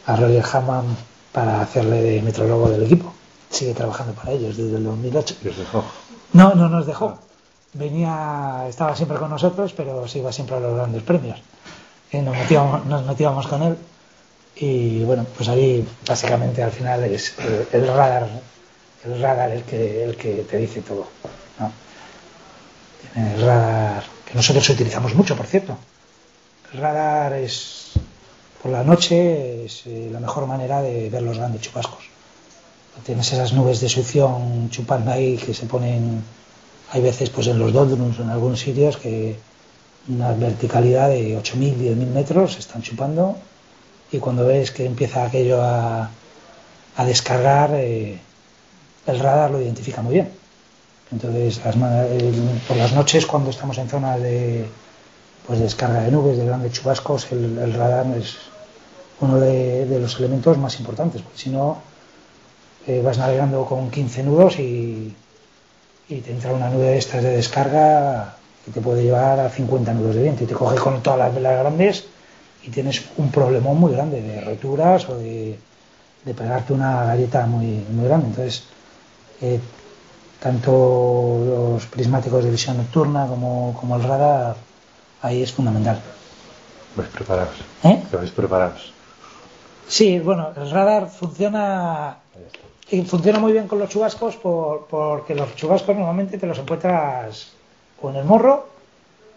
a Roger Hammond, para hacerle de metrólogo del equipo. Sigue trabajando para ellos desde el 2008. ¿Y os dejó? No nos dejó. Estaba siempre con nosotros, pero se iba siempre a los grandes premios. Nos metíamos con él y bueno, pues ahí básicamente al final es el radar el que te dice todo, ¿no? Tiene el radar, que nosotros utilizamos mucho, por cierto. El radar es, por la noche, es la mejor manera de ver los grandes chubascos. Tienes esas nubes de succión chupando ahí que se ponen, hay veces pues en los doldrums o en algunos sitios que una verticalidad de 8.000, 10.000 metros están chupando, y cuando ves que empieza aquello a descargar, el radar lo identifica muy bien. Entonces por las noches, cuando estamos en zonas de descarga de nubes, de grandes chubascos, el radar es uno de los elementos más importantes, porque si no vas navegando con 15 nudos y te entra una nube de estas de descarga que te puede llevar a 50 nudos de viento y te coge con todas las velas grandes y tienes un problemón muy grande de roturas o de pegarte una galleta muy, muy grande. Entonces, tanto los prismáticos de visión nocturna como el radar, ahí es fundamental. Vais preparados. Vais preparados. Sí, bueno, el radar funciona muy bien con los chubascos porque los chubascos normalmente te los encuentras o en el morro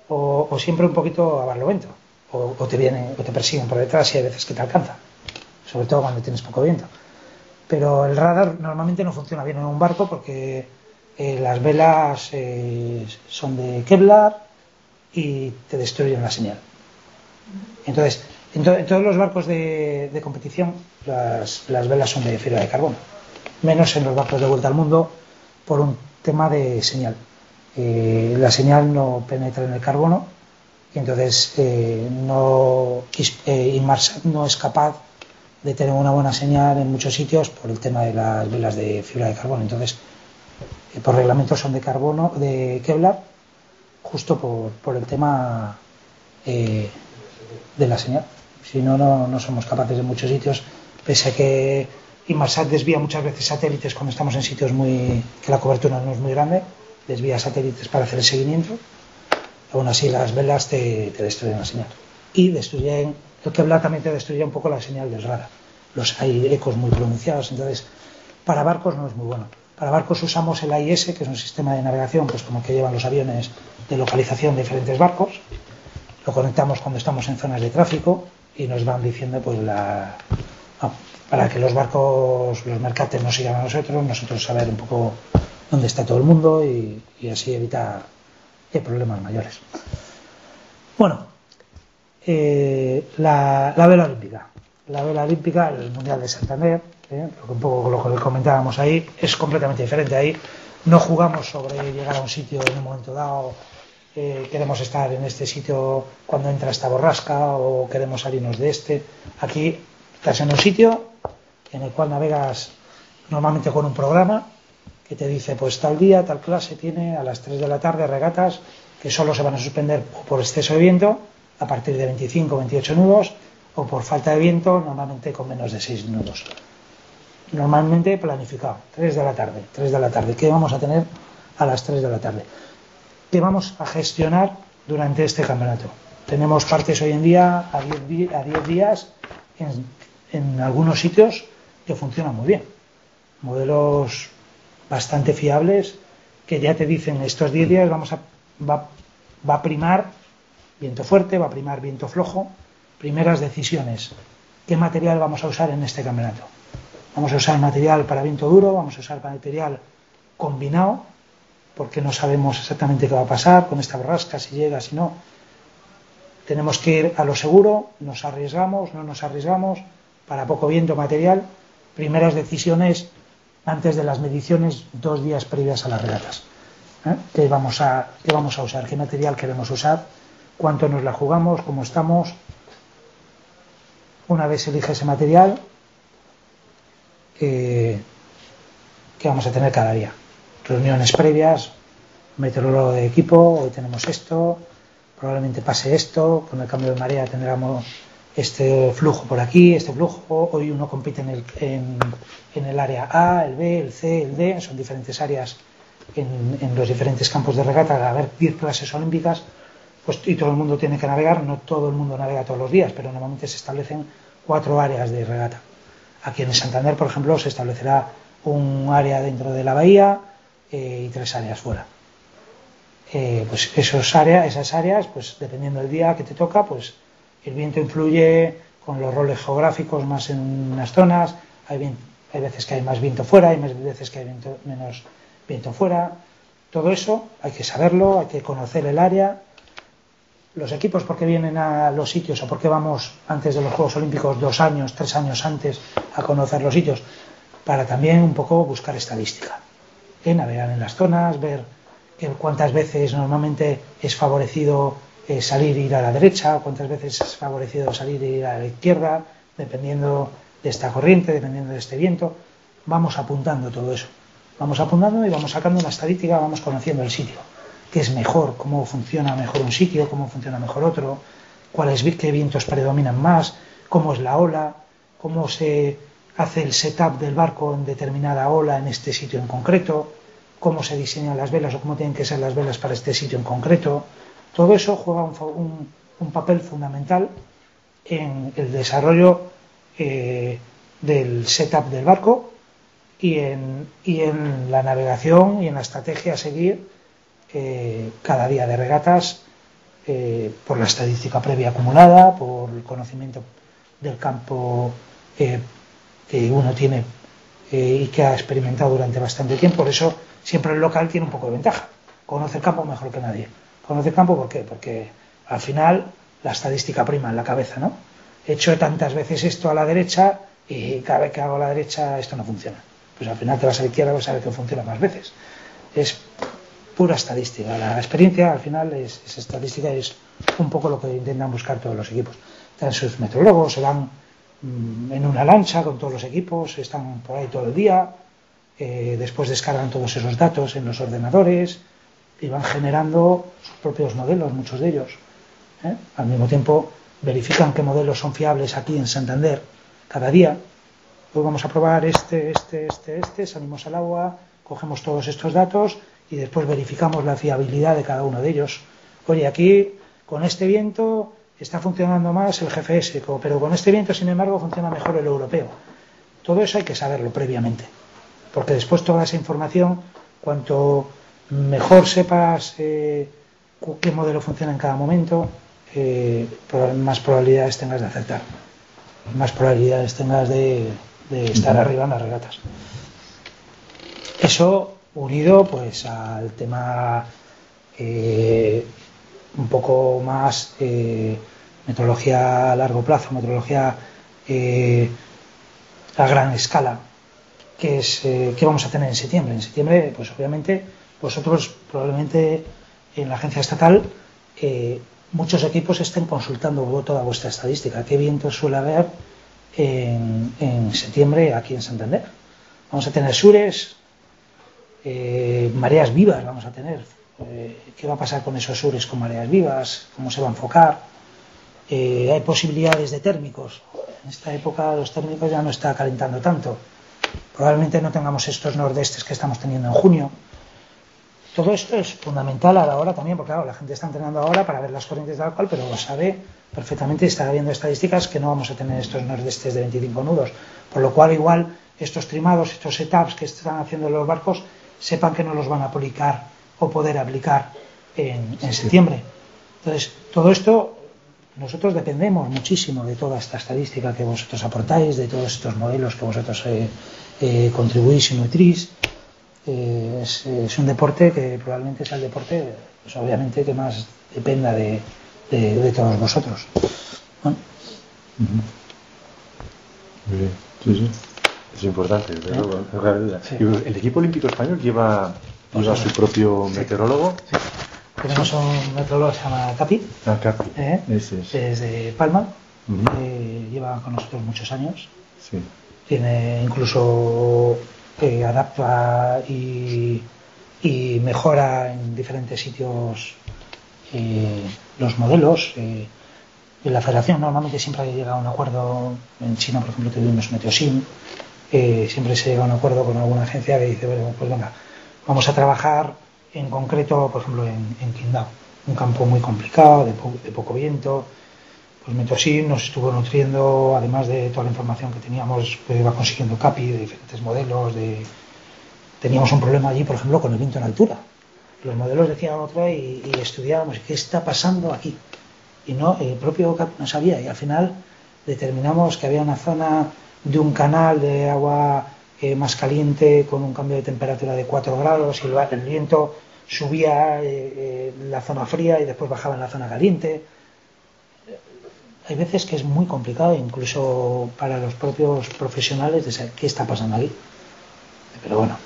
o siempre un poquito a barlovento, o te persiguen por detrás y hay veces que te alcanzan, sobre todo cuando tienes poco viento. Pero el radar normalmente no funciona bien en un barco porque las velas son de Kevlar y te destruyen la señal. Entonces, en todos los barcos de competición las velas son de fibra de carbono, menos en los barcos de vuelta al mundo por un tema de señal. La señal no penetra en el carbono y entonces Inmarsat no es capaz de tener una buena señal en muchos sitios por el tema de las velas de fibra de carbono. Entonces, por reglamento son de carbono, de Kevlar, justo por el tema de la señal. Si no, no somos capaces en muchos sitios, pese a que Inmarsat desvía muchas veces satélites cuando estamos en sitios que la cobertura no es muy grande, desvía satélites para hacer el seguimiento. Aún así las velas te destruyen la señal y el Kevlar también te destruye un poco la señal del radar. Hay ecos muy pronunciados, entonces para barcos no es muy bueno. Para barcos usamos el AIS, que es un sistema de navegación pues como el que llevan los aviones, de localización de diferentes barcos. Lo conectamos cuando estamos en zonas de tráfico y nos van diciendo pues para que los barcos, los mercates nos sigan a nosotros saber un poco dónde está todo el mundo y así evitar problemas mayores. Bueno, la vela olímpica. La vela olímpica, el Mundial de Santander, un poco lo que comentábamos ahí, es completamente diferente. Ahí no jugamos sobre llegar a un sitio en un momento dado, queremos estar en este sitio cuando entra esta borrasca o queremos salirnos de este. Aquí estás en un sitio en el cual navegas normalmente con un programa que te dice pues tal día, tal clase tiene a las 3 de la tarde regatas que solo se van a suspender por exceso de viento a partir de 25 o 28 nudos o por falta de viento normalmente con menos de 6 nudos. Normalmente planificado, 3 de la tarde. ¿Qué vamos a tener a las 3 de la tarde? ¿Qué vamos a gestionar durante este campeonato? Tenemos partes hoy en día a 10 días en algunos sitios que funcionan muy bien. Modelos bastante fiables que ya te dicen estos 10 días va a primar viento fuerte, va a primar viento flojo. Primeras decisiones: ¿qué material vamos a usar en este campeonato? ¿Vamos a usar material para viento duro? ¿Vamos a usar material combinado? porque no sabemos exactamente qué va a pasar con esta borrasca, si llega, si no. Tenemos que ir a lo seguro, nos arriesgamos, no nos arriesgamos, para poco viento material, primeras decisiones antes de las mediciones 2 días previas a las regatas. ¿Qué vamos a usar? ¿Qué material queremos usar? ¿Cuánto nos la jugamos? ¿Cómo estamos? Una vez se elige ese material, ¿qué vamos a tener cada día? Reuniones previas, meteorólogo de equipo, hoy tenemos esto, probablemente pase esto, con el cambio de marea tendremos este flujo por aquí, este flujo, hoy uno compite en el área A, el B, el C, el D, son diferentes áreas en los diferentes campos de regata, al haber 10 clases olímpicas, pues, y todo el mundo tiene que navegar, no todo el mundo navega todos los días, pero normalmente se establecen 4 áreas de regata. Aquí en Santander, por ejemplo, se establecerá un área dentro de la bahía y 3 áreas fuera. Pues esas áreas, pues dependiendo del día que te toca, pues el viento influye con los roles geográficos más en unas zonas, hay veces que hay más viento fuera, hay veces que hay menos viento fuera. Todo eso hay que saberlo, hay que conocer el área. Los equipos, ¿por qué vienen a los sitios o por qué vamos antes de los Juegos Olímpicos 2 años, 3 años antes a conocer los sitios? Para también un poco buscar estadística, navegar en las zonas, ver cuántas veces normalmente es favorecido salir e ir a la derecha, cuántas veces es favorecido salir e ir a la izquierda, dependiendo de esta corriente, dependiendo de este viento. Vamos apuntando todo eso, vamos apuntando y vamos sacando una estadística, vamos conociendo el sitio, qué es mejor, cómo funciona mejor un sitio, cómo funciona mejor otro, qué vientos predominan más, cómo es la ola, cómo se hace el setup del barco en determinada ola en este sitio en concreto, cómo se diseñan las velas o cómo tienen que ser las velas para este sitio en concreto. Todo eso juega un papel fundamental en el desarrollo del setup del barco y en la navegación y en la estrategia a seguir cada día de regatas, por la estadística previa acumulada, por el conocimiento del campo que uno tiene y que ha experimentado durante bastante tiempo. Por eso siempre el local tiene un poco de ventaja, conoce el campo mejor que nadie. Conoce el campo, ¿por qué? Porque al final la estadística prima en la cabeza, ¿no? He hecho tantas veces esto a la derecha y cada vez que hago a la derecha esto no funciona. Pues al final te vas a la izquierda y vas a ver que funciona más veces. Es pura estadística. La experiencia al final es estadística y es un poco lo que intentan buscar todos los equipos. Están sus meteorólogos, se van en una lancha con todos los equipos, están por ahí todo el día, después descargan todos esos datos en los ordenadores y van generando sus propios modelos, muchos de ellos. Al mismo tiempo verifican qué modelos son fiables aquí en Santander cada día. Hoy vamos a probar salimos al agua, cogemos todos estos datos y después verificamos la fiabilidad de cada uno de ellos. Oye, aquí con este viento está funcionando más el GFS, pero con este viento, sin embargo, funciona mejor el europeo. Todo eso hay que saberlo previamente, porque después toda esa información, cuanto mejor sepas qué modelo funciona en cada momento, más probabilidades tengas de acertar, más probabilidades tengas de estar arriba en las regatas. Eso unido pues al tema un poco más meteorología a largo plazo, meteorología a gran escala, que vamos a tener en septiembre. En septiembre, pues obviamente, vosotros probablemente en la agencia estatal muchos equipos estén consultando toda vuestra estadística. ¿Qué vientos suele haber en septiembre aquí en Santander? Vamos a tener sures, mareas vivas vamos a tener. ¿Qué va a pasar con esos sures con mareas vivas? ¿Cómo se va a enfocar? Hay posibilidades de térmicos. En esta época los térmicos ya no está calentando tanto. Probablemente no tengamos estos nordestes que estamos teniendo en junio. Todo esto es fundamental a la hora también, porque claro, la gente está entrenando ahora para ver las corrientes de alcohol, pero sabe perfectamente, está viendo estadísticas que no vamos a tener estos nordestes de 25 nudos. Por lo cual igual estos trimados, estos setups que están haciendo los barcos, sepan que no los van a aplicar o poder aplicar en septiembre. Entonces, todo esto, nosotros dependemos muchísimo de toda esta estadística que vosotros aportáis, de todos estos modelos que vosotros contribuís y nutrís, es un deporte que probablemente sea el deporte, pues obviamente, que más dependa de todos vosotros. Bueno. Muy bien, sí. Es importante, desde luego, no cabe duda. Sí. ¿El equipo olímpico español lleva su propio meteorólogo? Sí. Tenemos un meteorólogo que se llama Capi. Capi. Ese es. Es de Palma. Lleva con nosotros muchos años. Sí. Tiene incluso adapta y mejora en diferentes sitios los modelos. En la federación normalmente siempre llega a un acuerdo. En China, por ejemplo, tuvimos Meteosim. Siempre se llega a un acuerdo con alguna agencia que dice, bueno, pues venga, vamos a trabajar en concreto, por ejemplo, en Qingdao, un campo muy complicado, de poco viento. Pues Meteosim nos estuvo nutriendo, además de toda la información que teníamos, que iba consiguiendo Capi, de diferentes modelos. Teníamos un problema allí, por ejemplo, con el viento en altura. Los modelos decían otra y estudiábamos qué está pasando aquí. Y no, el propio Capi no sabía, y al final determinamos que había una zona de un canal de agua más caliente con un cambio de temperatura de 4 grados y el viento subía en la zona fría y después bajaba en la zona caliente. Hay veces que es muy complicado, incluso para los propios profesionales, de saber qué está pasando aquí. Pero bueno,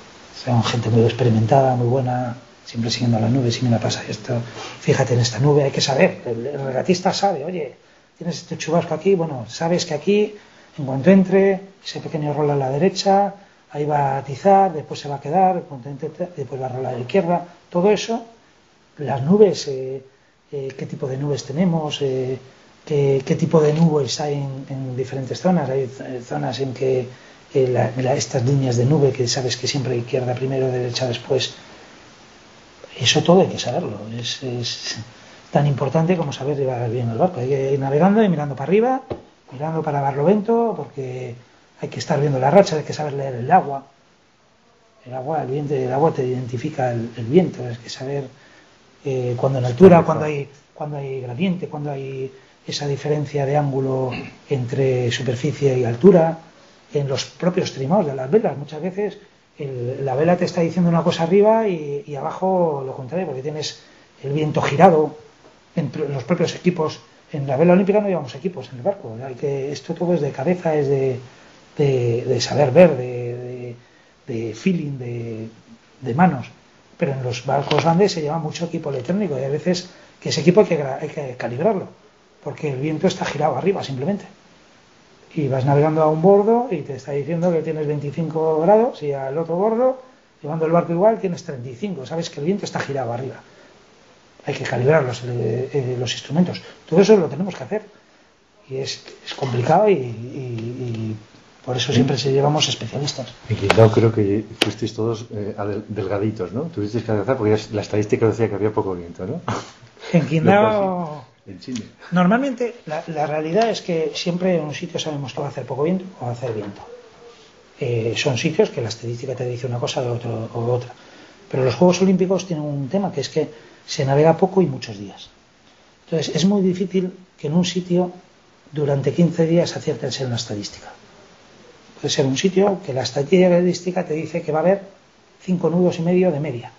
son gente muy experimentada, muy buena, siempre siguiendo las nubes. Si me la pasa esto, fíjate en esta nube, hay que saber. El regatista sabe, oye, tienes este chubasco aquí, bueno, sabes que aquí, en cuanto entre, ese pequeño rol a la derecha, ahí va a atizar, después se va a quedar, después va a rolar a la izquierda. Todo eso, las nubes, qué tipo de nubes tenemos, qué tipo de nubes hay en diferentes zonas. Hay zonas en que estas líneas de nube que sabes que siempre izquierda primero, derecha después, eso todo hay que saberlo. Es tan importante como saber llevar bien el barco. Hay que ir navegando y mirando para arriba, mirando para barlovento, porque hay que estar viendo la racha, hay que saber leer el agua. El agua te identifica el viento, hay que saber cuando en altura, cuando hay gradiente, cuando hay esa diferencia de ángulo entre superficie y altura. En los propios trimados de las velas, muchas veces la vela te está diciendo una cosa arriba y abajo lo contrario, porque tienes el viento girado. En los propios equipos, en la vela olímpica no llevamos equipos en el barco. Esto todo es de cabeza, es de saber ver, de feeling, de manos. Pero en los barcos grandes se lleva mucho equipo electrónico y hay veces que ese equipo hay que calibrarlo, porque el viento está girado arriba simplemente. Y vas navegando a un bordo y te está diciendo que tienes 25 grados y al otro bordo, llevando el barco igual, tienes 35. Sabes que el viento está girado arriba. Hay que calibrar los instrumentos. Todo eso lo tenemos que hacer. Y es complicado y por eso siempre llevamos especialistas. En Qingdao creo que fuisteis todos delgaditos, ¿no? Tuvisteis que adelgazar porque la estadística decía que había poco viento, ¿no? En Qingdao... En Chile. Normalmente la realidad es que siempre en un sitio sabemos que va a hacer poco viento o va a hacer viento. Son sitios que la estadística te dice una cosa o otra. Pero los Juegos Olímpicos tienen un tema que es que se navega poco y muchos días. Entonces es muy difícil que en un sitio durante 15 días acierten ser una estadística. Puede ser un sitio que la estadística te dice que va a haber 5 nudos y medio de media.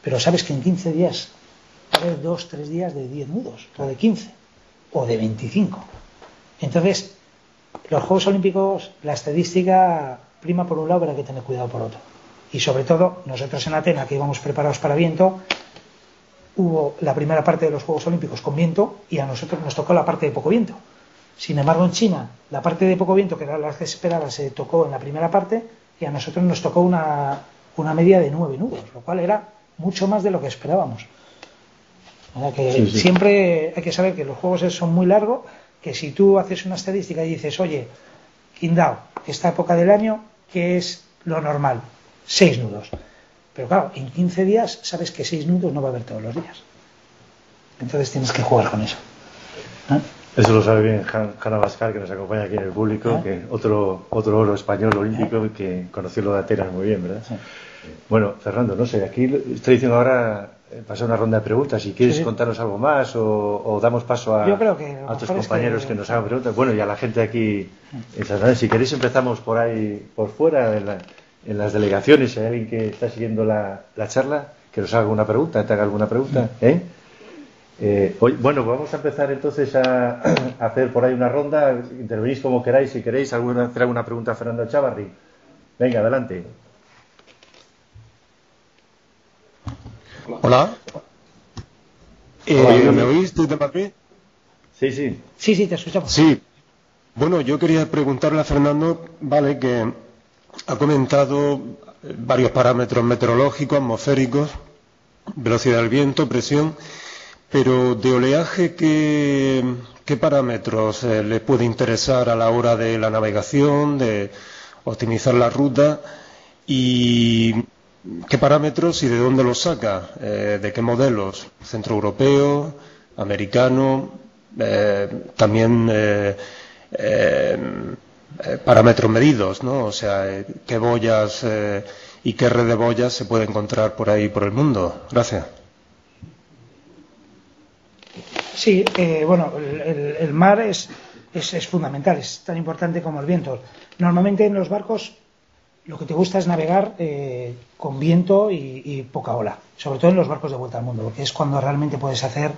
Pero sabes que en 15 días va a haber 2-3 días de 10 nudos, o de 15, o de 25. Entonces, los Juegos Olímpicos, la estadística prima por un lado, pero hay que tener cuidado por otro. Y sobre todo, nosotros en Atenas, que íbamos preparados para viento, hubo la primera parte de los Juegos Olímpicos con viento y a nosotros nos tocó la parte de poco viento. Sin embargo, en China, la parte de poco viento, que era la que se esperaba, se tocó en la primera parte y a nosotros nos tocó una media de 9 nudos, lo cual era mucho más de lo que esperábamos. Que sí. Siempre hay que saber que los juegos son muy largos, que si tú haces una estadística y dices, oye, Qingdao, esta época del año, ¿qué es lo normal? 6 nudos. Pero claro, en 15 días sabes que 6 nudos no va a haber todos los días. Entonces tienes que jugar con eso. Eso lo sabe bien Hanna Bascal, que nos acompaña aquí en el público, que otro oro español olímpico que conoció lo de Atenas muy bien, ¿verdad? Sí. Bueno, Fernando, no sé, aquí estoy diciendo ahora pasar una ronda de preguntas. Si quieres contarnos algo más o damos paso a otros compañeros que nos hagan preguntas. Bueno, y a la gente aquí en San Andrés. Si queréis empezamos por ahí, por fuera, en las delegaciones, si hay alguien que está siguiendo la charla, que nos haga una pregunta, te haga alguna pregunta. Bueno, vamos a empezar entonces a hacer por ahí una ronda. Intervenís como queráis, si queréis hacer alguna pregunta a Fernando Echavarri. Venga, adelante. Hola. ¿Me oís desde Madrid? Sí, sí. Sí, te escuchamos. Sí. Bueno, yo quería preguntarle a Fernando, vale, que ha comentado varios parámetros meteorológicos, atmosféricos, velocidad del viento, presión, pero de oleaje, ¿qué parámetros le puede interesar a la hora de la navegación, de optimizar la ruta? ¿Y qué parámetros y de dónde los saca? ¿De qué modelos? ¿Centroeuropeo, americano? También parámetros medidos, ¿no? O sea, ¿qué boyas y qué red de boyas se puede encontrar por ahí por el mundo? Gracias. Sí, bueno, el mar es fundamental, es tan importante como el viento. Normalmente en los barcos lo que te gusta es navegar con viento y poca ola, sobre todo en los barcos de vuelta al mundo, porque es cuando realmente puedes hacer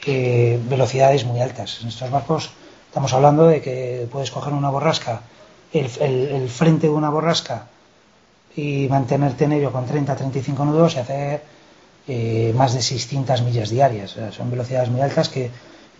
velocidades muy altas. En estos barcos estamos hablando de que puedes coger una borrasca, el frente de una borrasca, y mantenerte en ello con 30-35 nudos y hacer más de 600 millas diarias. O sea, son velocidades muy altas que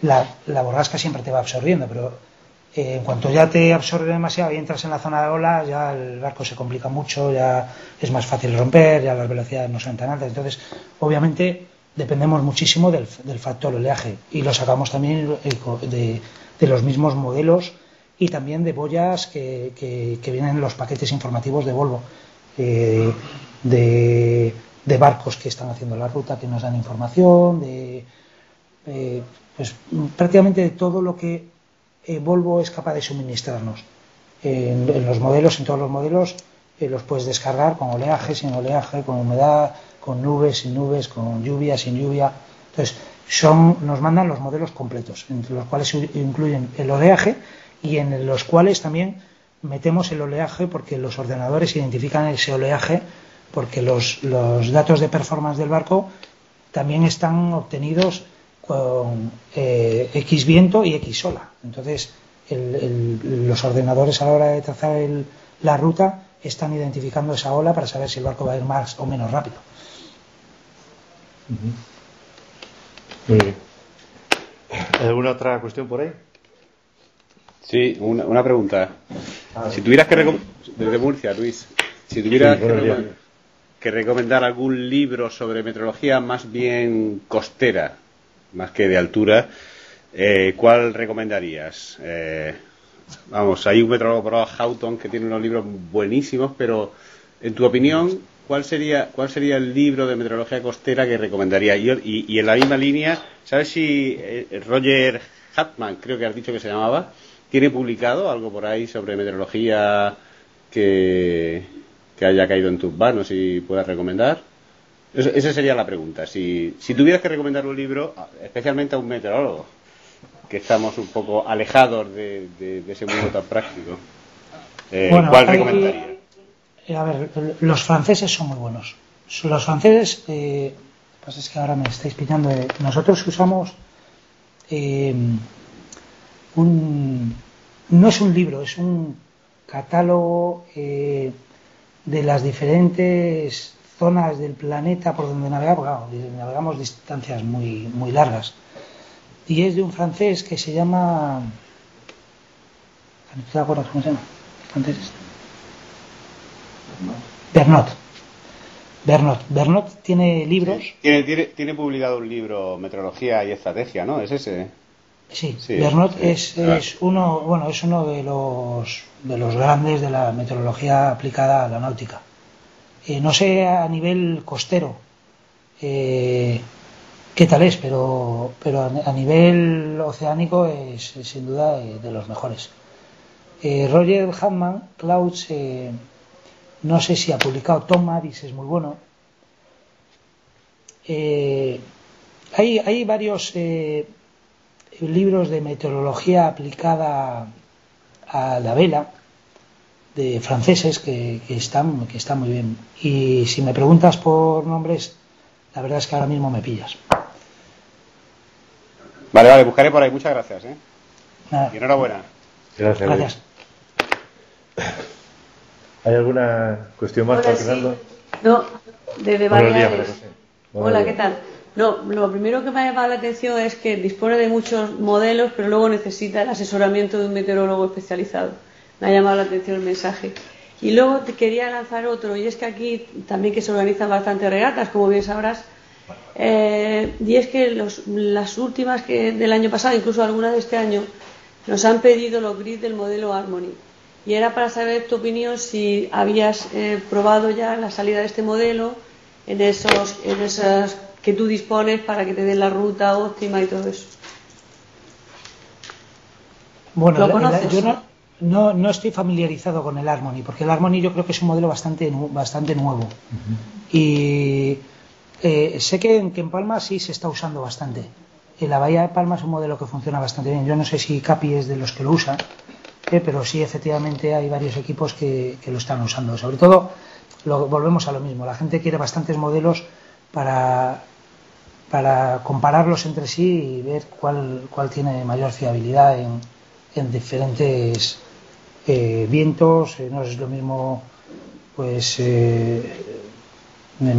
la borrasca siempre te va absorbiendo, pero en cuanto ya te absorbe demasiado y entras en la zona de ola, ya el barco se complica mucho, ya es más fácil romper, ya las velocidades no son tan altas. Entonces, obviamente, dependemos muchísimo del factor oleaje, y lo sacamos también de los mismos modelos y también de boyas que vienen en los paquetes informativos de Volvo, de barcos que están haciendo la ruta, que nos dan información, pues prácticamente de todo lo que Volvo es capaz de suministrarnos. En los modelos, en todos los modelos, los puedes descargar con oleaje, sin oleaje, con humedad, con nubes, sin nubes, con lluvia, sin lluvia. Entonces, nos mandan los modelos completos, entre los cuales incluyen el oleaje y en los cuales también metemos el oleaje, porque los ordenadores identifican ese oleaje, porque los datos de performance del barco también están obtenidos con X viento y X ola. Entonces, los ordenadores a la hora de trazar la ruta están identificando esa ola para saber si el barco va a ir más o menos rápido. Muy bien. ¿Alguna otra cuestión por ahí? Sí, una pregunta. Si tuvieras desde Murcia, Luis, si tuvieras que recomendar algún libro sobre meteorología más bien costera, más que de altura, ¿cuál recomendarías? Vamos, hay un meteorólogo por ahí, Houghton, que tiene unos libros buenísimos, pero en tu opinión, ¿cuál sería el libro de meteorología costera que recomendaría? Y en la misma línea, ¿sabes si Roger Hartman, creo que has dicho que se llamaba, tiene publicado algo por ahí sobre meteorología que haya caído en tus manos y puedas recomendar? Esa sería la pregunta. Si tuvieras que recomendar un libro, especialmente a un meteorólogo, que estamos un poco alejados de ese mundo tan práctico, ¿cuál recomendarías? A ver, los franceses son muy buenos. Los franceses, lo que pasa es que ahora me estáis pillando. Nosotros usamos no es un libro, es un catálogo de las diferentes zonas del planeta por donde navegamos. Claro, navegamos distancias muy, muy largas. Y es de un francés que se llama... ¿No te acuerdas cómo se llama? ¿Francés? Bernot tiene libros. Sí, tiene publicado un libro, Meteorología y Estrategia, ¿no? ¿Es ese? Sí. Bernot es uno de los grandes de la meteorología aplicada a la náutica. No sé a nivel costero qué tal es, pero a nivel oceánico es sin duda de los mejores. Roger Hartman, Clouds, no sé si ha publicado. Tom Mavis es muy bueno. Hay varios libros de meteorología aplicada a la vela. franceses que están muy bien. Y si me preguntas por nombres, la verdad es que ahora mismo me pillas. Vale, buscaré por ahí. Muchas gracias. Nada. Y enhorabuena. Gracias. ¿Hay alguna cuestión más, Hola, Fernando? sí. No, desde Baleares. Hola, ¿qué tal? No, lo primero que me ha llamado la atención es que dispone de muchos modelos, pero luego necesita el asesoramiento de un meteorólogo especializado. Me ha llamado la atención el mensaje. Y luego te quería lanzar otro, y es que aquí también que se organizan bastantes regatas, como bien sabrás, y es que las últimas del año pasado, incluso algunas de este año, nos han pedido los grids del modelo Harmony. Y era para saber tu opinión si habías probado ya la salida de este modelo en esas que tú dispones para que te den la ruta óptima y todo eso. Bueno, ¿Lo conoces? yo no estoy familiarizado con el Harmony, porque el Harmony yo creo que es un modelo bastante nuevo. Y sé que en Palma sí se está usando bastante. En la Bahía de Palma es un modelo que funciona bastante bien. Yo no sé si Capi es de los que lo usa, pero sí, efectivamente hay varios equipos que lo están usando. Sobre todo, volvemos a lo mismo. La gente quiere bastantes modelos para compararlos entre sí y ver cuál tiene mayor fiabilidad en diferentes vientos. No es lo mismo, pues, en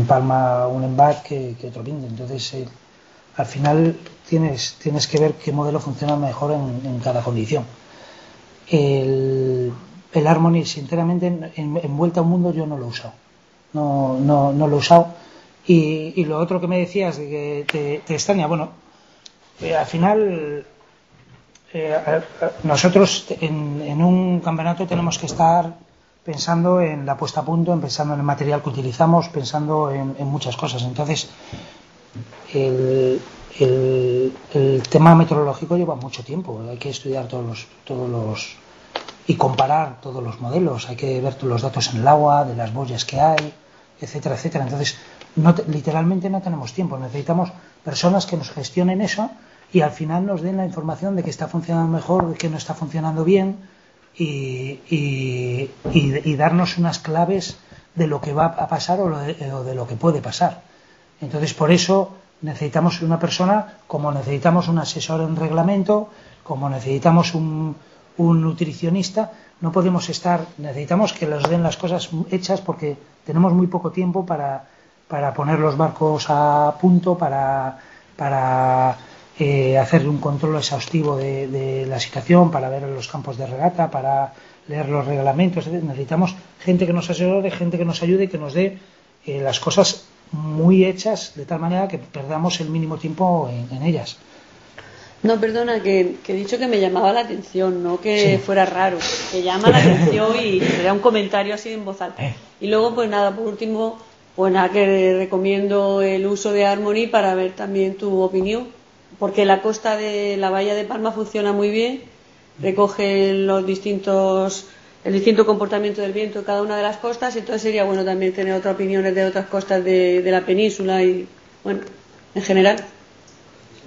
Palma un embat que otro viento. Entonces, al final tienes que ver qué modelo funciona mejor en cada condición. El Harmony, sinceramente, en Vuelta a un Mundo yo no lo he usado. No lo he usado. Y lo otro que me decías de que te extraña, bueno, al final nosotros en un campeonato tenemos que estar pensando en la puesta a punto, pensando en el material que utilizamos, pensando en muchas cosas. Entonces, el tema meteorológico lleva mucho tiempo. Hay que estudiar todos los y comparar todos los modelos. Hay que ver los datos en el agua, de las boyas que hay, etcétera, etcétera. Entonces, literalmente no tenemos tiempo. Necesitamos personas que nos gestionen eso y al final nos den la información de que está funcionando mejor, de que no está funcionando bien y darnos unas claves de lo que va a pasar o de lo que puede pasar. Entonces, por eso necesitamos una persona, como necesitamos un asesor en reglamento, como necesitamos un nutricionista. No podemos necesitamos que nos den las cosas hechas porque tenemos muy poco tiempo para poner los barcos a punto, para hacer un control exhaustivo de la situación, para ver los campos de regata, para leer los reglamentos. Necesitamos gente que nos asesore, gente que nos ayude y que nos dé las cosas muy hechas de tal manera que perdamos el mínimo tiempo en ellas. No, perdona, que he dicho que me llamaba la atención, no que fuera raro, que llama la atención y era un comentario así en voz alta. Y luego, pues nada, por último, pues nada, que recomiendo el uso de Harmony para ver también tu opinión, porque la costa de la Bahía de Palma funciona muy bien, recoge el distinto comportamiento del viento en cada una de las costas, entonces sería bueno también tener otras opiniones de otras costas de la península y, bueno, en general.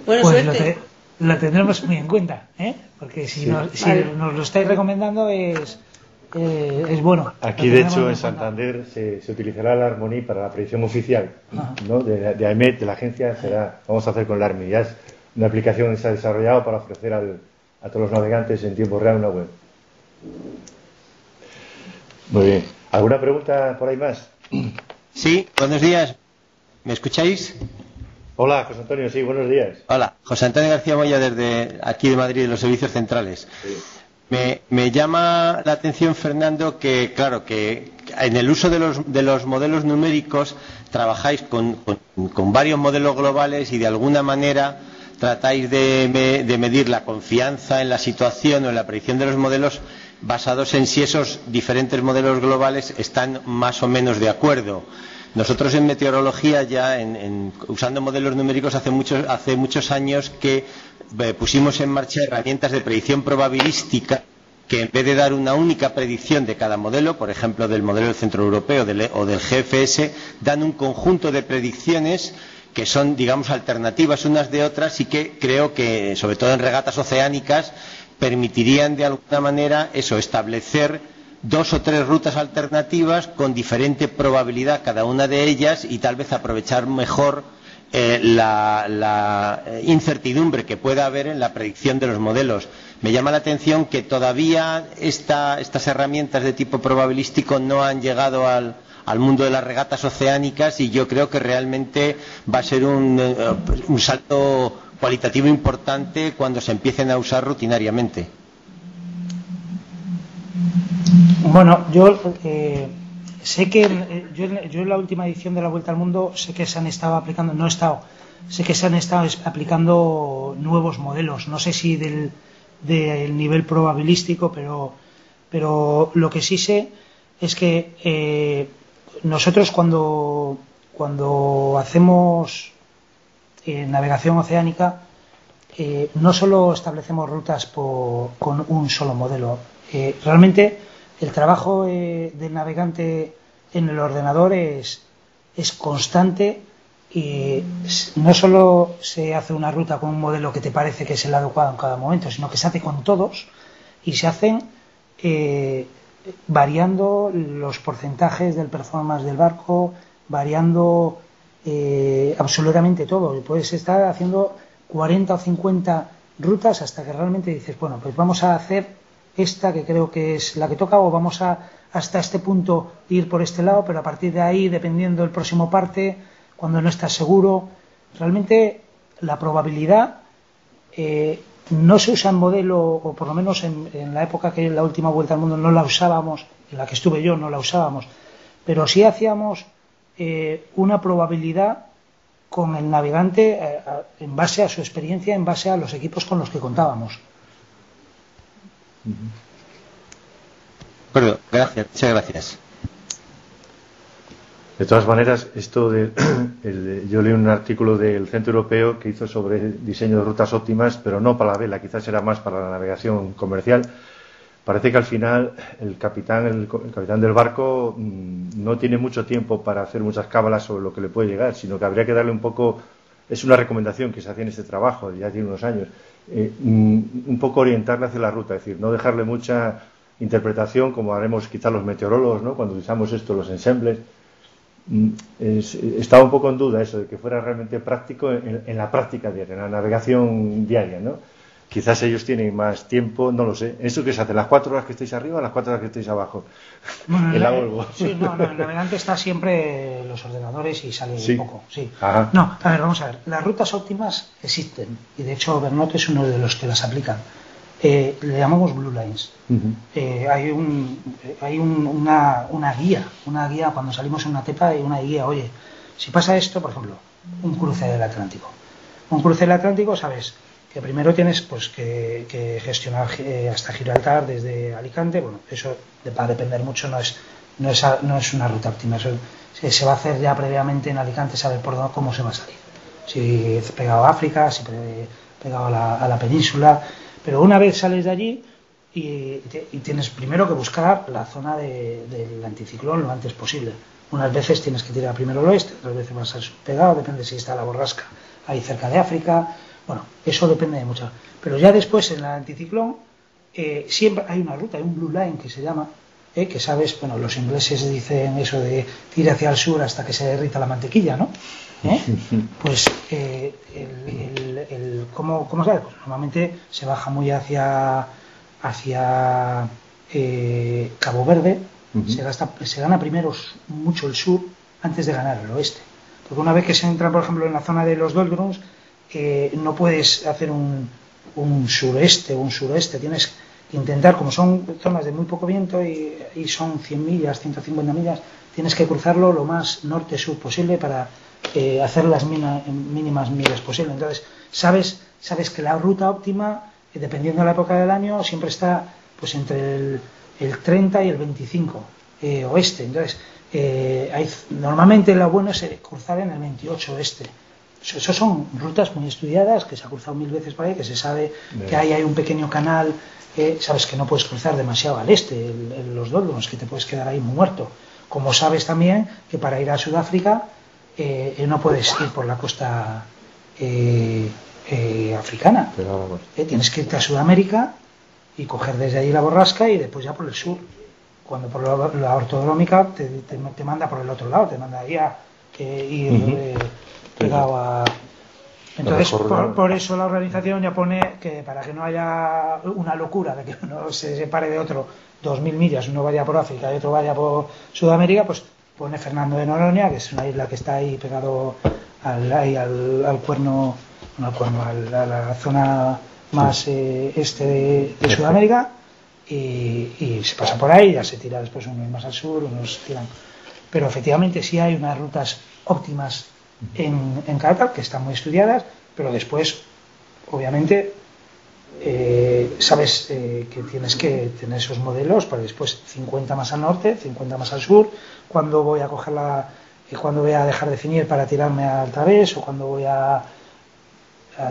Bueno, pues suerte. Lo tendremos muy en cuenta, porque si nos lo estáis recomendando es bueno. Aquí, de hecho, en Santander se utilizará el Harmony para la predicción oficial, ¿no? de AEMET, de la agencia. Vamos a hacer con el Harmony. Ya es una aplicación que se ha desarrollado para ofrecer a todos los navegantes en tiempo real una web. Muy bien. ¿Alguna pregunta por ahí más? Sí, buenos días. ¿Me escucháis? Hola, José Antonio, sí, buenos días. Hola, José Antonio García Moya desde aquí de Madrid, de los servicios centrales. Sí. Me llama la atención, Fernando, que claro, que en el uso de los modelos numéricos trabajáis con varios modelos globales y de alguna manera tratáis de medir la confianza en la situación o en la predicción de los modelos basados en si esos diferentes modelos globales están más o menos de acuerdo. Nosotros en meteorología ya usando modelos numéricos hace muchos años que pusimos en marcha herramientas de predicción probabilística que en vez de dar una única predicción de cada modelo, por ejemplo del modelo del Centro Europeo o del GFS, dan un conjunto de predicciones que son, digamos, alternativas unas de otras y que creo que, sobre todo en regatas oceánicas, permitirían de alguna manera establecer 2 o 3 rutas alternativas con diferente probabilidad cada una de ellas y tal vez aprovechar mejor la incertidumbre que pueda haber en la predicción de los modelos. Me llama la atención que todavía estas herramientas de tipo probabilístico no han llegado al mundo de las regatas oceánicas, y yo creo que realmente va a ser un salto cualitativo importante cuando se empiecen a usar rutinariamente. Bueno, yo sé que yo en la última edición de la Vuelta al Mundo sé que se han estado aplicando, sé que se han estado aplicando nuevos modelos, no sé si del nivel probabilístico, pero lo que sí sé es que nosotros cuando hacemos navegación oceánica no solo establecemos rutas con un solo modelo, realmente el trabajo del navegante en el ordenador es constante, y no solo se hace una ruta con un modelo que te parece que es el adecuado en cada momento, sino que se hace con todos y se hacen variando los porcentajes del performance del barco, variando absolutamente todo. Puedes estar haciendo 40 o 50 rutas hasta que realmente dices, bueno, pues vamos a hacer esta que creo que es la que toca, o vamos hasta este punto ir por este lado, pero a partir de ahí, dependiendo del próximo parte, cuando no estás seguro. Realmente la probabilidad no se usa en modelo, o por lo menos en la época que en la última Vuelta al Mundo no la usábamos, en la que estuve yo no la usábamos, pero sí hacíamos una probabilidad con el navegante en base a su experiencia, en base a los equipos con los que contábamos. Bueno, gracias, muchas gracias. De todas maneras, yo leí un artículo del Centro Europeo que hizo sobre diseño de rutas óptimas, pero no para la vela, quizás era más para la navegación comercial. Parece que al final el capitán del barco no tiene mucho tiempo para hacer muchas cábalas sobre lo que le puede llegar, sino que habría que darle un poco, es una recomendación que se hacía en este trabajo, ya tiene unos años, un poco orientarle hacia la ruta, es decir, no dejarle mucha interpretación como haremos quizás los meteorólogos, ¿no?, cuando usamos los ensembles. Estaba un poco en duda eso de que fuera realmente práctico en la práctica diaria, en la navegación diaria, ¿no? Quizás ellos tienen más tiempo, no lo sé. ¿Eso qué se hace? ¿Las 4 horas que estáis arriba o las 4 horas que estáis abajo? Bueno, el navegante está siempre en los ordenadores y sale un poco. Sí. Ajá. No, a ver, vamos a ver. Las rutas óptimas existen, y de hecho Bernot es uno de los que las aplican. Le llamamos Blue Lines. Hay una guía cuando salimos en una tepa, hay una guía. Oye, si pasa esto, por ejemplo, un cruce del Atlántico. Un cruce del Atlántico, sabes que primero tienes pues que gestionar hasta Gibraltar desde Alicante. Bueno, eso va a depender mucho, no es una ruta óptima. Eso se va a hacer ya previamente en Alicante, saber cómo se va a salir. Si es pegado a África, si pegado a la península. Pero una vez sales de allí y tienes primero que buscar la zona del anticiclón lo antes posible. Unas veces tienes que tirar primero al oeste, otras veces vas al sur pegado, depende si está la borrasca ahí cerca de África. Bueno, eso depende de mucho. Pero ya después en el anticiclón siempre hay una ruta, hay un blue line que se llama, que sabes, bueno, los ingleses dicen eso de ir hacia el sur hasta que se derrita la mantequilla, ¿no? Pues ¿cómo sabes? Pues normalmente se baja muy hacia Cabo Verde, se gana primero mucho el sur antes de ganar el oeste, porque una vez que se entra, por ejemplo, en la zona de los doldrums, no puedes hacer un sureste o un suroeste, tienes que intentar, como son zonas de muy poco viento y son 100 millas, 150 millas, tienes que cruzarlo lo más norte-sur posible para hacer las mínimas millas posibles. Entonces sabes que la ruta óptima, dependiendo de la época del año, siempre está pues entre el 30 y el 25 oeste. Entonces normalmente lo bueno es cruzar en el 28 oeste. Eso son rutas muy estudiadas, que se ha cruzado 1000 veces por ahí, que se sabe que ahí hay un pequeño canal, sabes que no puedes cruzar demasiado al este, en los doldrums, que te puedes quedar ahí muerto. Como sabes también que para ir a Sudáfrica no puedes ir por la costa africana, tienes que irte a Sudamérica y coger desde allí la borrasca y después ya por el sur. cuando por la ortodrómica te manda por el otro lado, te manda ya ir pegado a... Entonces, por eso la organización ya pone que para que no haya una locura de que uno se separe de otro 2.000 millas, uno vaya por África y otro vaya por Sudamérica, pues pone Fernando de Noronha, que es una isla que está ahí pegado al cuerno, no al cuerno, a la zona más este de Sudamérica, y se pasa por ahí, ya se tira después unos más al sur, unos tiran. Pero efectivamente sí hay unas rutas óptimas en Qatar, que están muy estudiadas, pero después, obviamente, sabes que tienes que tener esos modelos para después 50 más al norte, 50 más al sur, cuando voy a coger cuando voy a dejar de finir para tirarme al través, o cuando voy a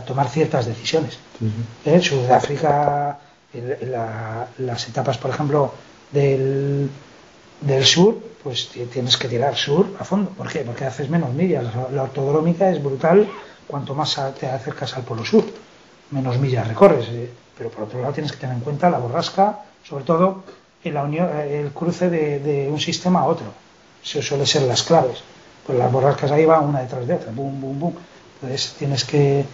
tomar ciertas decisiones. Sudáfrica, las etapas, por ejemplo, del sur, pues tienes que tirar sur a fondo. ¿Por qué? Porque haces menos millas. La ortodrómica es brutal cuanto más te acercas al polo sur, menos millas recorres. Pero por otro lado tienes que tener en cuenta la borrasca, sobre todo el cruce de un sistema a otro. Eso suele ser las claves. Pues las borrascas ahí van una detrás de otra, boom, boom, boom. Entonces tienes que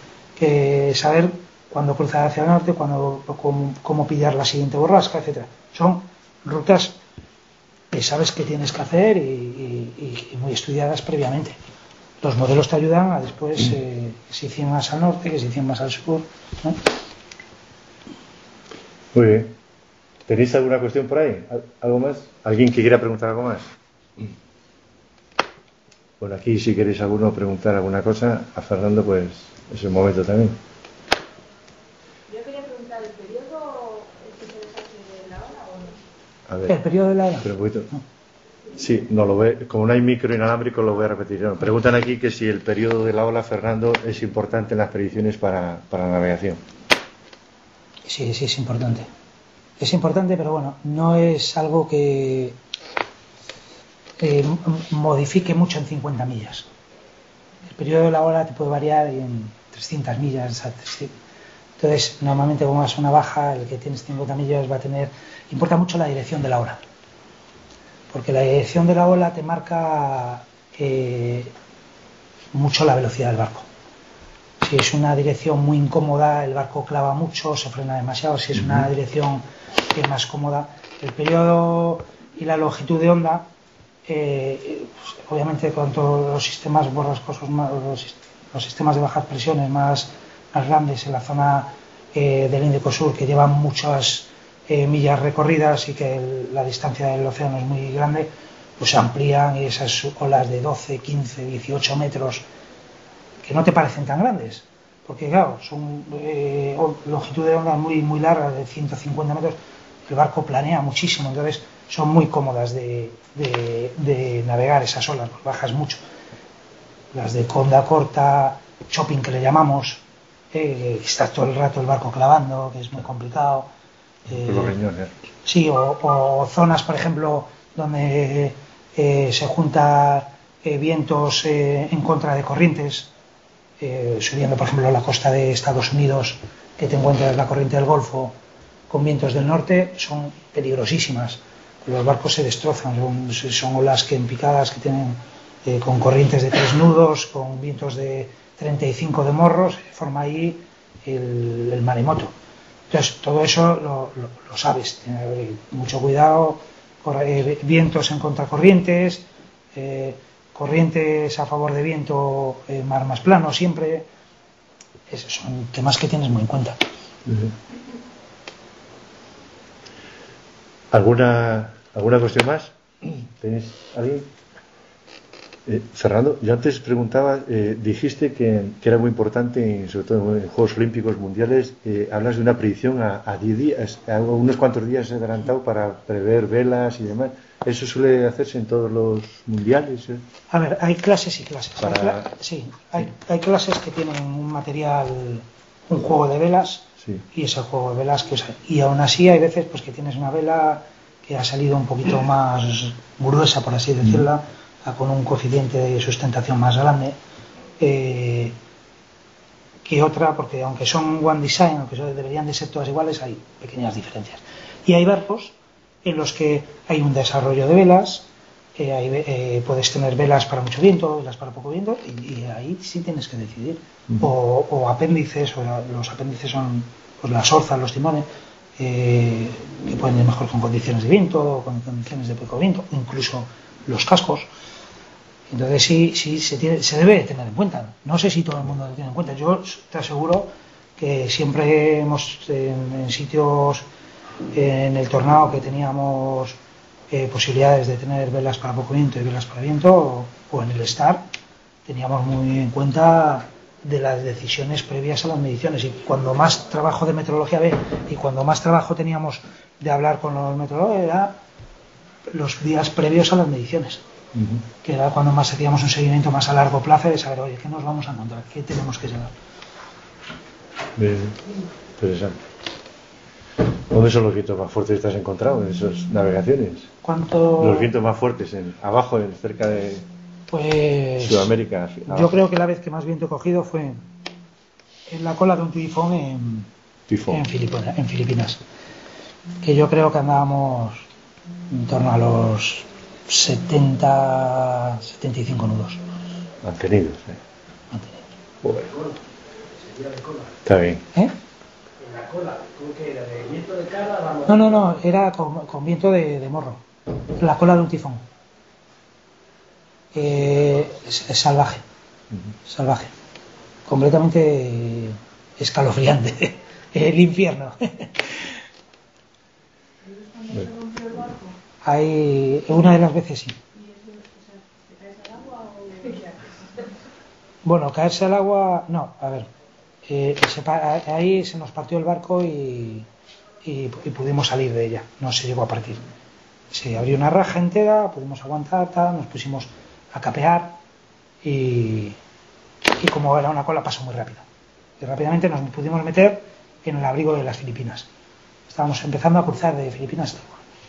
saber cuándo cruzar hacia el norte, cómo pillar la siguiente borrasca, etcétera. Son rutas que sabes que tienes que hacer y muy estudiadas previamente. Los modelos te ayudan a después, si 100 más al norte, que si 100 más al sur, ¿no? Muy bien. ¿Tenéis alguna cuestión por ahí? ¿Algo más? ¿Alguien que quiera preguntar algo más? Bueno, aquí si queréis alguno preguntar alguna cosa, a Fernando pues es el momento también. Yo quería preguntar, ¿el periodo que se deshace de la ola o no? A ver, ¿El periodo de la ola? pero un poquito. Sí, no lo ve. Como no hay micro inalámbrico, lo voy a repetir. No, preguntan aquí que si el periodo de la ola, Fernando, es importante en las predicciones para la navegación. Sí, sí, es importante. Es importante, pero bueno, no es algo que modifique mucho en 50 millas. El periodo de la ola te puede variar en 300 millas. Entonces, normalmente como es una baja, el que tienes 50 millas va a tener... Importa mucho la dirección de la ola. Porque la dirección de la ola te marca mucho la velocidad del barco. Si es una dirección muy incómoda, el barco clava mucho, se frena demasiado. Si es una dirección más cómoda, el periodo y la longitud de onda, obviamente con todos los sistemas borrascosos, los sistemas de bajas presiones más grandes en la zona del Índico Sur, que llevan muchas millas recorridas y que la distancia del océano es muy grande, pues se amplían, y esas olas de 12, 15, 18 metros que no te parecen tan grandes, porque claro, son longitud de onda muy, muy larga, de 150 metros, el barco planea muchísimo, entonces son muy cómodas de navegar esas olas, pues bajas mucho. Las de conda corta, chopping que le llamamos, estás todo el rato el barco clavando, que es muy complicado. Los riñones. Sí, o zonas, por ejemplo, donde se juntan vientos en contra de corrientes, subiendo, por ejemplo, la costa de Estados Unidos, que te encuentras la corriente del Golfo con vientos del norte, son peligrosísimas. Los barcos se destrozan, son olas que en picadas que tienen con corrientes de 3 nudos, con vientos de 35 de morros, forma ahí el maremoto. Entonces, todo eso lo sabes, tener mucho cuidado, vientos en contracorrientes, corrientes a favor de viento, mar más plano siempre. Esos son temas que tienes muy en cuenta. ¿Alguna cuestión más? ¿Tenéis alguien? Fernando, yo antes preguntaba, dijiste que era muy importante, sobre todo en Juegos Olímpicos Mundiales, hablas de una predicción a 10 días, a unos cuantos días adelantado para prever velas y demás. ¿Eso suele hacerse en todos los mundiales? A ver, hay clases y clases. Hay clases que tienen un material, un juego de velas, y ese juego de velas que usan. Y aún así hay veces pues que tienes una vela que ha salido un poquito más gruesa, por así decirla, con un coeficiente de sustentación más grande que otra, porque aunque son one design, aunque deberían de ser todas iguales, hay pequeñas diferencias. Y hay barcos en los que hay un desarrollo de velas, puedes tener velas para mucho viento, velas para poco viento, y ahí sí tienes que decidir. O apéndices, los apéndices son pues, las orzas, los timones, que pueden ir mejor con condiciones de viento, con condiciones de poco viento, incluso los cascos. Entonces sí se debe tener en cuenta. No sé si todo el mundo lo tiene en cuenta. Yo te aseguro que siempre en sitios, en el Tornado, que teníamos posibilidades de tener velas para poco viento y velas para viento, o en el Star, teníamos muy en cuenta de las decisiones previas a las mediciones. Y cuando más trabajo de meteorología ve y cuando más trabajo teníamos de hablar con los meteorólogos era los días previos a las mediciones, que era cuando más hacíamos un seguimiento más a largo plazo de saber, oye, ¿qué nos vamos a encontrar? ¿Qué tenemos que saber? Bien, interesante. ¿Dónde son los vientos más fuertes que te has encontrado en esas navegaciones? Los vientos más fuertes, abajo, cerca de Sudamérica. Yo creo que la vez que más viento he cogido fue en la cola de un tifón en Filipinas. Que yo creo que andábamos en torno a los 70, 75 nudos. Mantenidos, Bueno. Está bien. ¿En la cola? ¿Cómo que era? ¿De viento de cara? No, era con viento de morro. La cola de un tifón. Es salvaje. Salvaje. Completamente escalofriante. El infierno. Hay una de las veces sí. Bueno, caerse al agua, no, a ver, ahí se nos partió el barco y pudimos salir de ella, no se llegó a partir. Se abrió una raja entera, pudimos aguantar, nos pusimos a capear y como era una cola pasó muy rápido. Y rápidamente nos pudimos meter en el abrigo de las Filipinas. Estábamos empezando a cruzar de Filipinas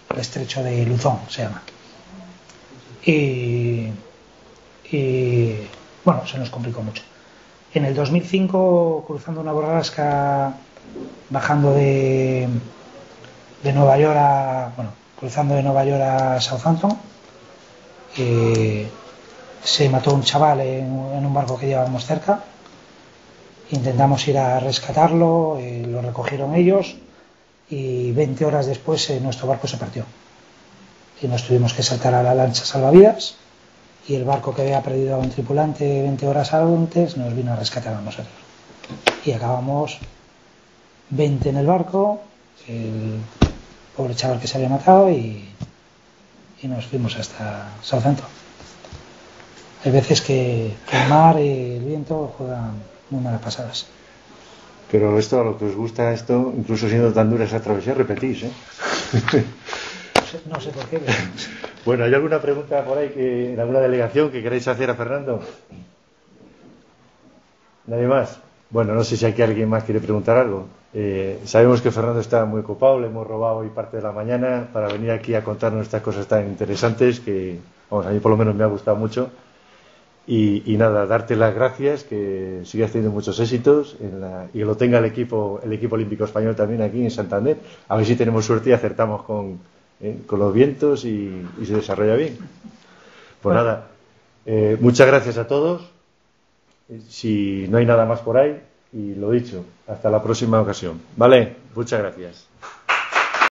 el estrecho de Luzón, se llama. Y bueno, se nos complicó mucho. En el 2005, cruzando una borrasca, bajando de Nueva York cruzando de Nueva York a Southampton, se mató un chaval en un barco que llevábamos cerca. Intentamos ir a rescatarlo, lo recogieron ellos y 20 horas después nuestro barco se partió. Y nos tuvimos que saltar a la lancha salvavidas y el barco que había perdido a un tripulante 20 horas antes nos vino a rescatar a nosotros. Y acabamos 20 en el barco, el pobre chaval que se había matado y nos fuimos hasta Southampton. Hay veces que el mar y el viento juegan muy malas pasadas. Pero esto, a lo que os gusta esto, incluso siendo tan dura esa travesía, repetís, No sé por qué. Bueno, ¿hay alguna pregunta por ahí en alguna delegación que queráis hacer a Fernando? ¿Nadie más? Bueno, no sé si aquí alguien más quiere preguntar algo. Sabemos que Fernando está muy ocupado, le hemos robado hoy parte de la mañana para venir aquí a contarnos estas cosas tan interesantes que, vamos, a mí por lo menos me ha gustado mucho. Y nada, darte las gracias, que sigas teniendo muchos éxitos y que lo tenga el equipo olímpico español también aquí en Santander. A ver si tenemos suerte y acertamos con los vientos y se desarrolla bien. Pues nada, muchas gracias a todos. Si no hay nada más por ahí, y lo dicho, hasta la próxima ocasión. ¿Vale? Muchas gracias.